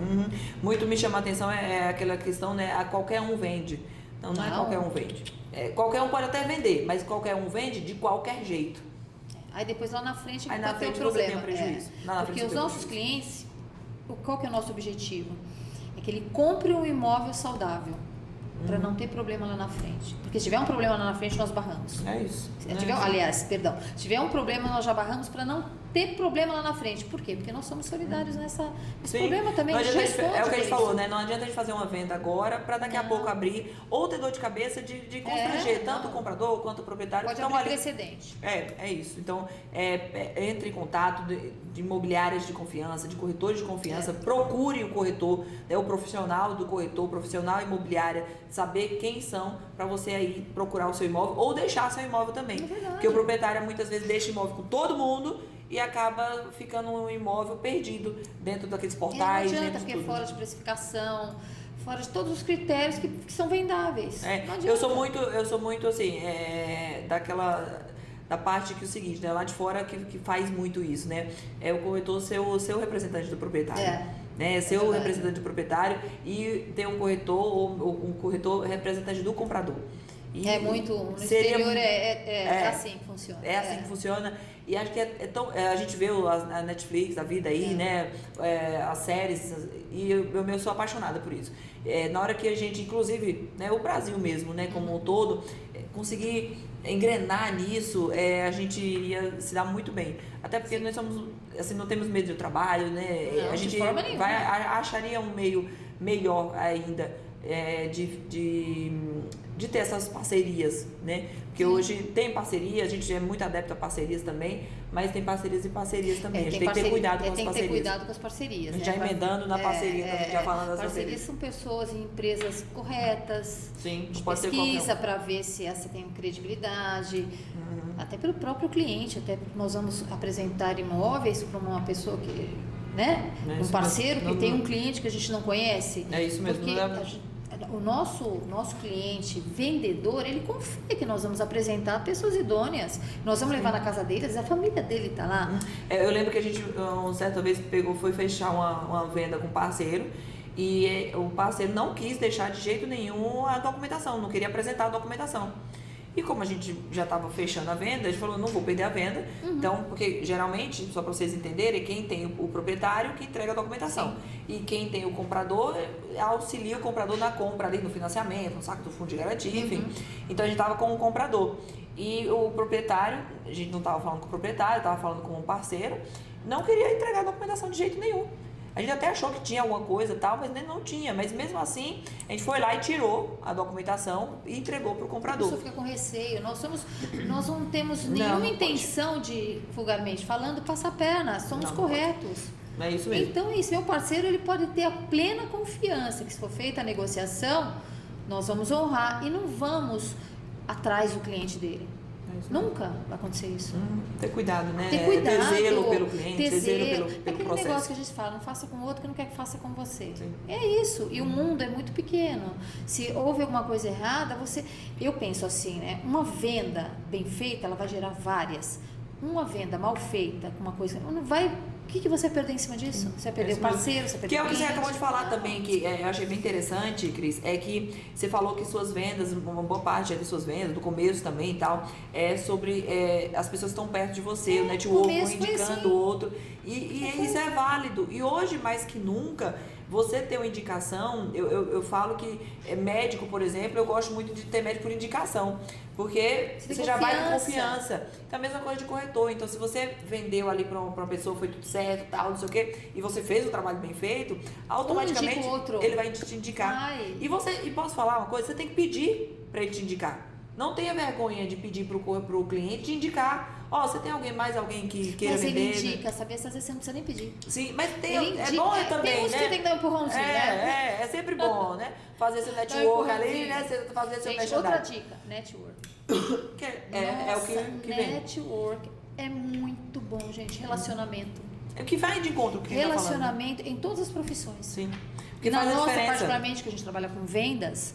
Muito me chama a atenção aquela questão, né? A qualquer um vende. Não é qualquer um vende. Qualquer um pode até vender, mas qualquer um vende de qualquer jeito. Aí depois lá na frente pode ter um problema. Você tem um prejuízo. Porque os nossos clientes, qual que é o nosso objetivo? É que ele compre um imóvel saudável. Para não ter problema lá na frente. Porque se tiver um problema lá na frente, nós barramos. É isso. Se tiver um problema, nós já barramos para não ter problema lá na frente. Por quê? Porque nós somos solidários nesse problema também. É o que a gente falou, né? Não adianta a gente fazer uma venda agora para daqui a pouco abrir ou ter dor de cabeça de constranger tanto o comprador quanto o proprietário. Pode abrir precedente. É isso. Então, entre em contato de imobiliárias de confiança, de corretores de confiança. Procure o corretor, o profissional do corretor, o profissional imobiliária, saber quem são para você aí procurar o seu imóvel ou deixar seu imóvel também. Porque o proprietário muitas vezes deixa o imóvel com todo mundo e acaba ficando um imóvel perdido dentro daqueles portais. Não adianta, porque é fora de precificação, fora de todos os critérios que são vendáveis. Eu sou muito assim, da parte que é o seguinte, né? Lá de fora que faz muito isso, né? É o corretor ser o seu representante do proprietário. Né? Ser o representante do proprietário e ter um corretor ou um corretor representante do comprador. E no exterior é assim que funciona. É assim que funciona. E acho que a gente vê a Netflix, a vida aí, né? As séries, e eu sou apaixonada por isso. Na hora que a gente, inclusive, né, o Brasil mesmo, né, como um todo, conseguir engrenar nisso, a gente iria se dar muito bem. Até porque nós somos, assim, não temos medo do trabalho, né? Não, a gente acharia um meio melhor ainda de ter essas parcerias, né? Porque hoje tem parceria, a gente é muito adepto a parcerias também, mas tem parcerias e parcerias também. A gente tem que ter cuidado com as parcerias. Tem que ter cuidado com as parcerias. Já emendando na parceria, já falando das parcerias. São pessoas em empresas corretas, de pesquisa para ver se essa tem credibilidade, até pelo próprio cliente, até porque nós vamos apresentar imóveis para uma pessoa que, né? Um parceiro que tem um cliente que a gente não conhece. É isso mesmo. Porque o nosso cliente vendedor, ele confia que nós vamos apresentar pessoas idôneas, nós vamos levar na casa deles, a família dele está lá. Eu lembro que a gente, uma certa vez, foi fechar uma venda com um parceiro, e o parceiro não quis deixar de jeito nenhum a documentação, não queria apresentar a documentação. E como a gente já estava fechando a venda, a gente falou, não vou perder a venda. Então, porque geralmente, só para vocês entenderem, quem tem o proprietário que entrega a documentação. Sim. E quem tem o comprador auxilia o comprador na compra ali, no financiamento, no saco do fundo de garantia, enfim. Então a gente estava com o comprador. E o proprietário, a gente não estava falando com o proprietário, estava falando com um parceiro, não queria entregar a documentação de jeito nenhum. A gente até achou que tinha alguma coisa e tal, mas não tinha. Mas mesmo assim, a gente foi lá e tirou a documentação e entregou para o comprador. A pessoa fica com receio. Nós não temos nenhuma intenção de, vulgarmente falando, passar perna. Somos corretos. É isso mesmo. Então, isso, meu parceiro, ele pode ter a plena confiança que se for feita a negociação, nós vamos honrar e não vamos atrás do cliente dele. Nunca vai acontecer isso. Ter cuidado, né? Ter cuidado. Ter zelo pelo cliente, ter zelo pelo aquele processo. negócio que a gente fala, não faça com o outro que não quer que faça com você. Sim. É isso. E o mundo é muito pequeno. Se houve alguma coisa errada, eu penso assim, né? Uma venda bem feita, ela vai gerar várias. Uma venda mal feita, com uma coisa, não vai... O que você vai perder em cima disso? Você vai perder o parceiro, você vai perder o cliente. Que é o que você acabou de falar também, que eu achei bem interessante, Cris, é que você falou que suas vendas, uma boa parte das suas vendas, do começo também e tal, é sobre as pessoas que estão perto de você, o network, um indicando o outro. E isso é válido. E hoje, mais que nunca, você ter uma indicação, eu falo que médico, por exemplo, eu gosto muito de ter médico por indicação, porque você já vai com confiança. Então, a mesma coisa de corretor. Então, se você vendeu ali para uma pessoa, foi tudo certo, tal, não sei o quê, e você fez o trabalho bem feito, automaticamente ele vai te indicar. E posso falar uma coisa? Você tem que pedir para ele te indicar. Não tenha vergonha de pedir pro cliente te indicar. Você tem alguém que queira vender? Mas ele indica, sabia? Às vezes você não precisa nem pedir. Sim, mas é bom também, tem uns né? que tem que dar um empurrãozinho, né? É sempre bom, né? Fazer seu network ali, né? Fazer seu network. Outra dica, network. É o que vem. Network é muito bom, gente. Relacionamento. É o que vai de encontro com o que relacionamento em todas as profissões. Sim. Porque na nossa, particularmente, que a gente trabalha com vendas,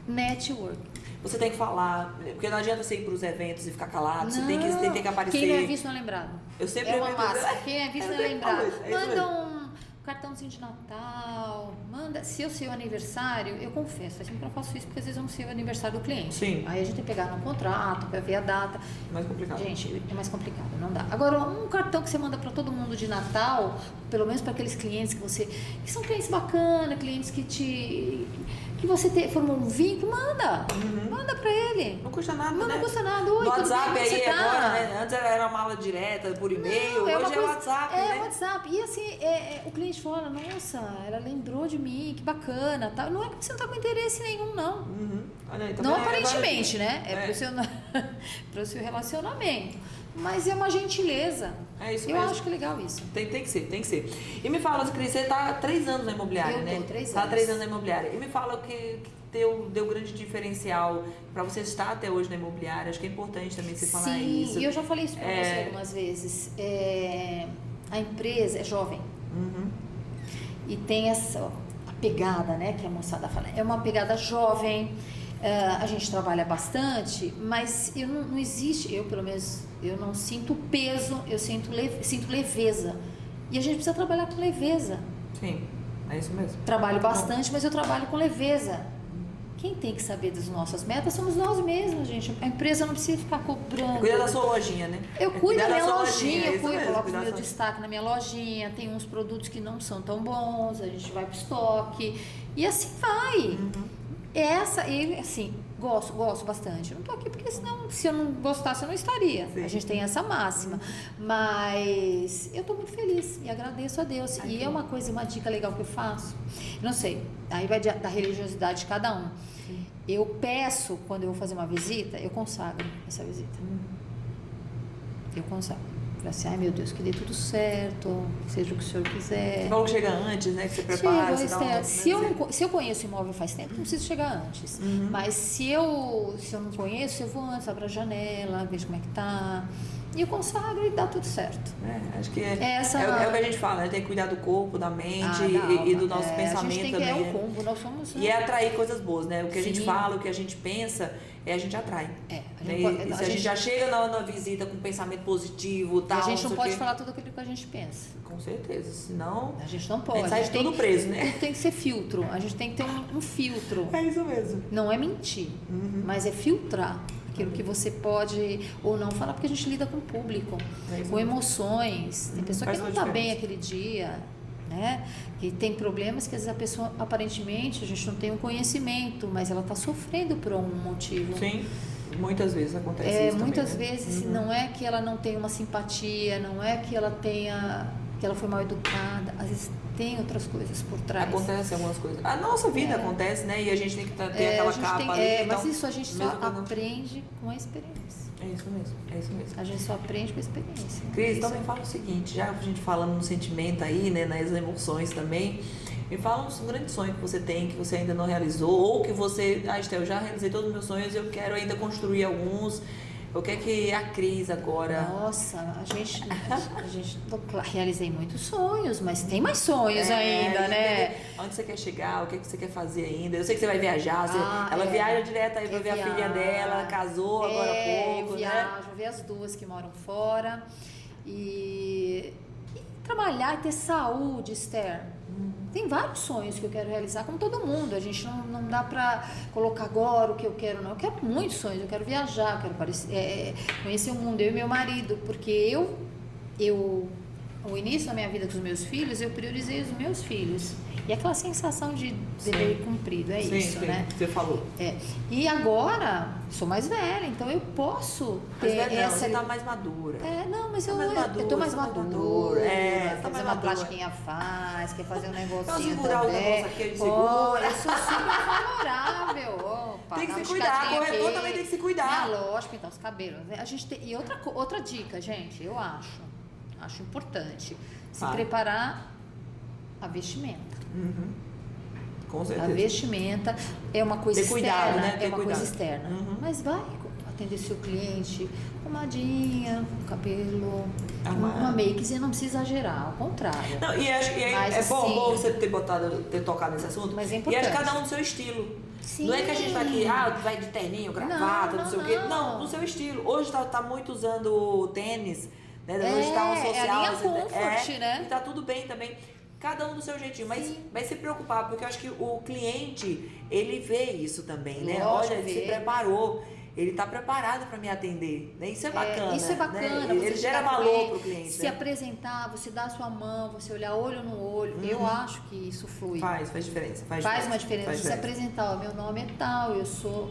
network. Você tem que falar, porque não adianta você ir para os eventos e ficar calado, você tem que aparecer. Quem não é visto não é lembrado. Eu sempre é uma massa. Quem é visto não é lembrado. Manda um cartãozinho de Natal, se eu sei o aniversário, eu confesso, eu sempre não faço isso porque às vezes eu não sei o aniversário do cliente. Sim. Aí a gente tem que pegar no contrato para ver a data. Mais complicado. Gente, é mais complicado, não dá. Agora, um cartão que você manda para todo mundo de Natal, pelo menos para aqueles clientes que são clientes bacanas, clientes que você formou um vínculo, manda pra ele. Não custa nada, Não custa nada. Oi, no WhatsApp aí agora, né? Antes era uma mala direta por e-mail, hoje é WhatsApp, né? É WhatsApp. E assim, o cliente fala, nossa, ela lembrou de mim, que bacana. Tá? Não é que você não tá com interesse nenhum, não. Olha aí, tá não aparentemente, né? Pro seu relacionamento. Mas é uma gentileza. É isso Eu mesmo. acho que é legal isso. Tem que ser. E me fala, Cris, você está há 3 anos na imobiliária, né? Eu tô 3 anos. Está há 3 anos na imobiliária. E me fala o que deu grande diferencial para você estar até hoje na imobiliária. Acho que é importante também você falar isso. Sim, e eu já falei isso para você algumas vezes. A empresa é jovem. E tem essa a pegada, né, que a moçada fala. É uma pegada jovem. A gente trabalha bastante, mas não existe, eu pelo menos, eu não sinto peso, eu sinto leveza. E a gente precisa trabalhar com leveza. Sim, é isso mesmo. Trabalho bastante, mas eu trabalho com leveza. Quem tem que saber das nossas metas somos nós mesmos, gente. A empresa não precisa ficar cobrando. Cuida da sua lojinha, né? Eu cuido da minha lojinha, eu coloco o meu destaque na minha lojinha. Tem uns produtos que não são tão bons, a gente vai pro estoque. E assim vai. E assim, gosto bastante. Eu não tô aqui porque senão, se eu não gostasse, eu não estaria. Sim. A gente tem essa máxima. Mas eu tô muito feliz e agradeço a Deus. E é uma dica legal que eu faço. Não sei, aí vai da religiosidade de cada um. Sim. Eu peço, quando eu vou fazer uma visita, eu consagro essa visita. Eu consagro. Assim, ai meu Deus, que dê tudo certo, seja o que o senhor quiser. Você falou que chega antes, né? Que você prepara. Se eu conheço o imóvel faz tempo, não preciso chegar antes. Mas se eu não conheço, eu vou antes, abro a janela, vejo como é que tá. E eu consagro e dá tudo certo. Acho que é o que a gente fala, né? Tem que cuidar do corpo, da mente e do nosso pensamento a gente tem também. É o combo, nós somos... E é atrair coisas boas, né? O que a gente fala, o que a gente pensa, a gente atrai. Se a gente já chega na visita com um pensamento positivo, tal, a gente não pode falar tudo aquilo que a gente pensa. Com certeza, senão... A gente não pode. A gente sai tudo preso, né? Tudo tem que ser filtro. A gente tem que ter um filtro. É isso mesmo. Não é mentir, mas é filtrar aquilo que você pode ou não falar, porque a gente lida com o público, com emoções. Tem pessoa que não está bem aquele dia, né? Que tem problemas que às vezes a pessoa, aparentemente, a gente não tem um conhecimento, mas ela está sofrendo por algum motivo. Sim, muitas vezes acontece isso muitas também, né? vezes não é que ela não tenha uma simpatia, não é que ela tenha... que ela foi mal educada, às vezes tem outras coisas por trás. Acontece algumas coisas. A nossa vida acontece, né? E a gente tem que ter aquela capa ali. Mas isso a gente só aprende com a experiência. É isso mesmo. A gente só aprende com a experiência. Cris, então me fala o seguinte, já a gente falando no sentimento aí, né? Nas emoções também, me fala um grande sonho que você tem, que você ainda não realizou, ou que você, Estel, eu já realizei todos os meus sonhos, eu quero ainda construir alguns. O que é que a Cris agora... Nossa, a gente realizei muitos sonhos, mas tem mais sonhos ainda, né? Onde você quer chegar, o que é que você quer fazer ainda? Eu sei que você vai viajar, ela viaja direto aí pra ver a filha dela, casou agora há pouco, eu viajo, ver as duas que moram fora e trabalhar e ter saúde, Esther. Tem vários sonhos que eu quero realizar, como todo mundo. A gente não dá pra colocar agora o que eu quero, não. Eu quero muitos sonhos, eu quero viajar, eu quero conhecer o mundo, eu e meu marido, porque o início da minha vida com os meus filhos, eu priorizei os meus filhos. E aquela sensação de dever cumprido, isso, né? Você falou. E agora, sou mais velha, então eu posso ter Você tá mais madura. Não, mas eu tô mais madura. Fazer uma plastiquinha quer fazer um negocinho também. Eu sou super favorável. Opa, tem que se cuidar, corretor também tem que se cuidar. Lógico, então, os cabelos. E outra dica, gente, eu acho importante se preparar a vestimenta. Com certeza. A vestimenta é uma coisa cuidado, externa, né? Coisa externa. Mas vai atender seu cliente, arrumadinha, cabelo, uma makezinha, não precisa exagerar, ao contrário. Não, e acho que é bom você ter tocado nesse assunto. Mas é importante. E acho que cada um no seu estilo. Sim. Não é que a gente tá aqui, vai de terninho, gravata, não sei o quê. Não, no seu estilo. Hoje tá muito usando tênis, né? Hoje tá um social. É a linha comfort, né? E tá tudo bem também. Cada um do seu jeitinho, mas vai se preocupar, porque eu acho que o cliente, ele vê isso também, né? Lógico, olha, ele se preparou, ele tá preparado para me atender, né? Isso é bacana. Isso é bacana. Né? Ele gera valor pro cliente. Se apresentar, você dá a sua mão, você olhar olho no olho, eu acho que isso flui. Faz diferença. Faz uma diferença. Se apresentar, meu nome é tal, eu sou...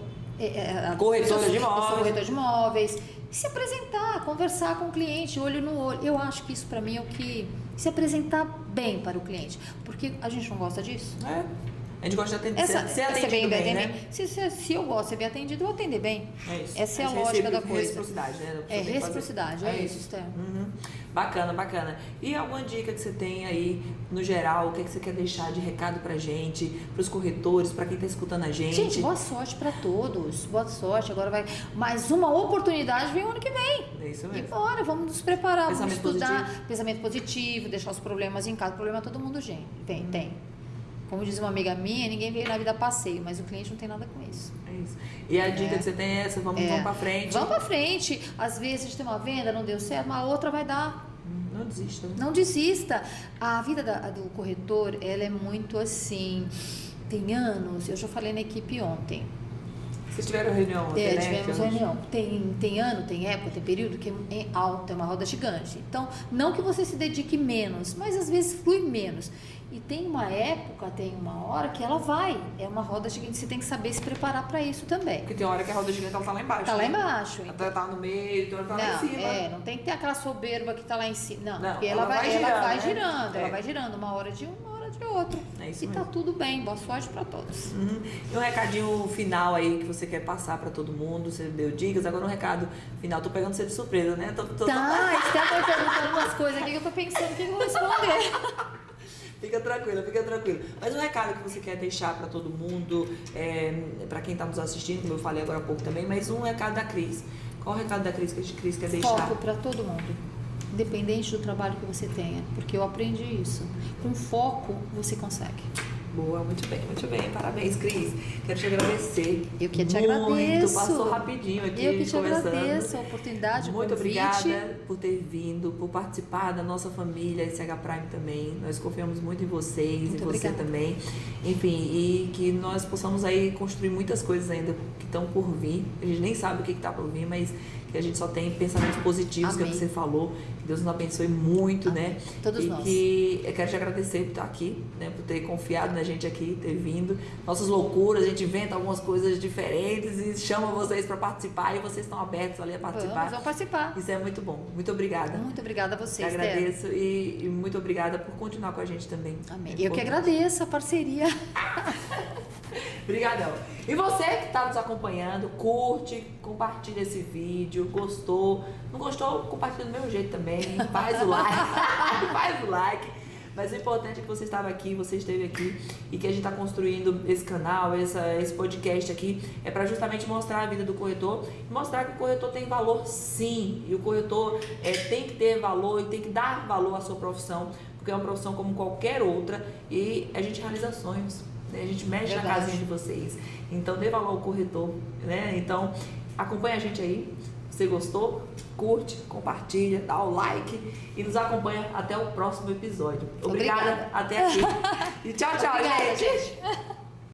corretora de imóveis. Eu sou corretora de imóveis. Se apresentar, conversar com o cliente, olho no olho. Eu acho que isso para mim é o que... Se apresentar bem para o cliente. Porque a gente não gosta disso. A gente gosta de atender, ser atendido bem, né? Se eu gosto de ser bem atendido, eu vou atender bem. É isso. Essa é a lógica da coisa. Reciprocidade, né? Reciprocidade, é isso, Esther. Bacana. E alguma dica que você tem aí, no geral, o que você quer deixar de recado pra gente, pros corretores, pra quem tá escutando a gente? Gente, boa sorte pra todos. Boa sorte. Agora vai mais uma oportunidade, vem o ano que vem. É isso mesmo. E bora, vamos nos preparar, Pensamento vamos estudar. positivo. Pensamento positivo, deixar os problemas em casa. Problema todo mundo, gente. Tem. Como diz uma amiga minha, ninguém veio na vida a passeio, mas o cliente não tem nada com isso. É isso. E a dica que você tem é essa, vamos pra frente. Vamos pra frente. Às vezes a gente tem uma venda, não deu certo, uma outra vai dar. Não desista. Né? Não desista. A vida do corretor, ela é muito assim, tem anos, eu já falei na equipe ontem. Vocês tiveram reunião ontem, né? Tivemos reunião. Tem ano, tem época, tem período que é alto, é uma roda gigante. Então, não que você se dedique menos, mas às vezes flui menos. E tem uma época, tem uma hora que ela vai. É uma roda gigante, você tem que saber se preparar para isso também. Porque tem hora que a roda gigante ela tá lá embaixo. Tá lá embaixo. Ela tá no meio, tem hora que tá lá em cima. Não tem que ter aquela soberba que tá lá em cima. Não, porque ela vai girando. Ela vai girando, uma hora de uma hora de outra. É isso e mesmo. Tá tudo bem, boa sorte para todos. E um recadinho final aí que você quer passar para todo mundo, você deu dicas, agora um recado final, tô pegando você de surpresa, né? Tá, Esther tá perguntando umas coisas aqui que eu tô pensando o que eu vou responder. Fica tranquila. Mas um recado que você quer deixar para todo mundo, para quem tá nos assistindo, como eu falei agora há pouco também, mas um recado da Cris. Qual o recado da Cris que a Cris quer deixar? Foco para todo mundo, independente do trabalho que você tenha, porque eu aprendi isso. Com foco, você consegue. Boa, muito bem. Parabéns, Cris. Quero te agradecer. Eu que te agradeço. Passou rapidinho aqui. Eu que te conversando. agradeço a oportunidade, muito obrigada por ter vindo, por participar da nossa família SH Prime também. Nós confiamos muito em vocês, muito em você também. Enfim, e que nós possamos aí construir muitas coisas ainda que estão por vir. A gente nem sabe o que está por vir, mas que a gente só tem pensamentos positivos. Amém. Que você falou. Que Deus nos abençoe muito, Amém. né? Todos nós. Que eu quero te agradecer por estar aqui, né? Por ter confiado na gente aqui, ter vindo. Nossas loucuras, a gente inventa algumas coisas diferentes e chama vocês para participar e vocês estão abertos ali a participar. Vamos participar. Isso é muito bom. Muito obrigada. Muito obrigada a vocês, Te agradeço e muito obrigada por continuar com a gente também. Amém. Eu que agradeço a parceria. Obrigadão. E você que está nos acompanhando, curte, compartilha esse vídeo, gostou. Não gostou? Compartilha do meu jeito também. Faz o like. Faz o like. Mas o importante é que você estava aqui, você esteve aqui e que a gente está construindo esse canal, esse podcast aqui, é para justamente mostrar a vida do corretor e mostrar que o corretor tem valor sim, e o corretor tem que ter valor e tem que dar valor à sua profissão, porque é uma profissão como qualquer outra e a gente realiza sonhos, né? A gente mexe na casinha de vocês, então dê valor ao corretor, né? Então acompanha a gente aí. Se gostou, curte, compartilha, dá o like e nos acompanha até o próximo episódio. Obrigada. Até aqui. E tchau, Obrigada, gente.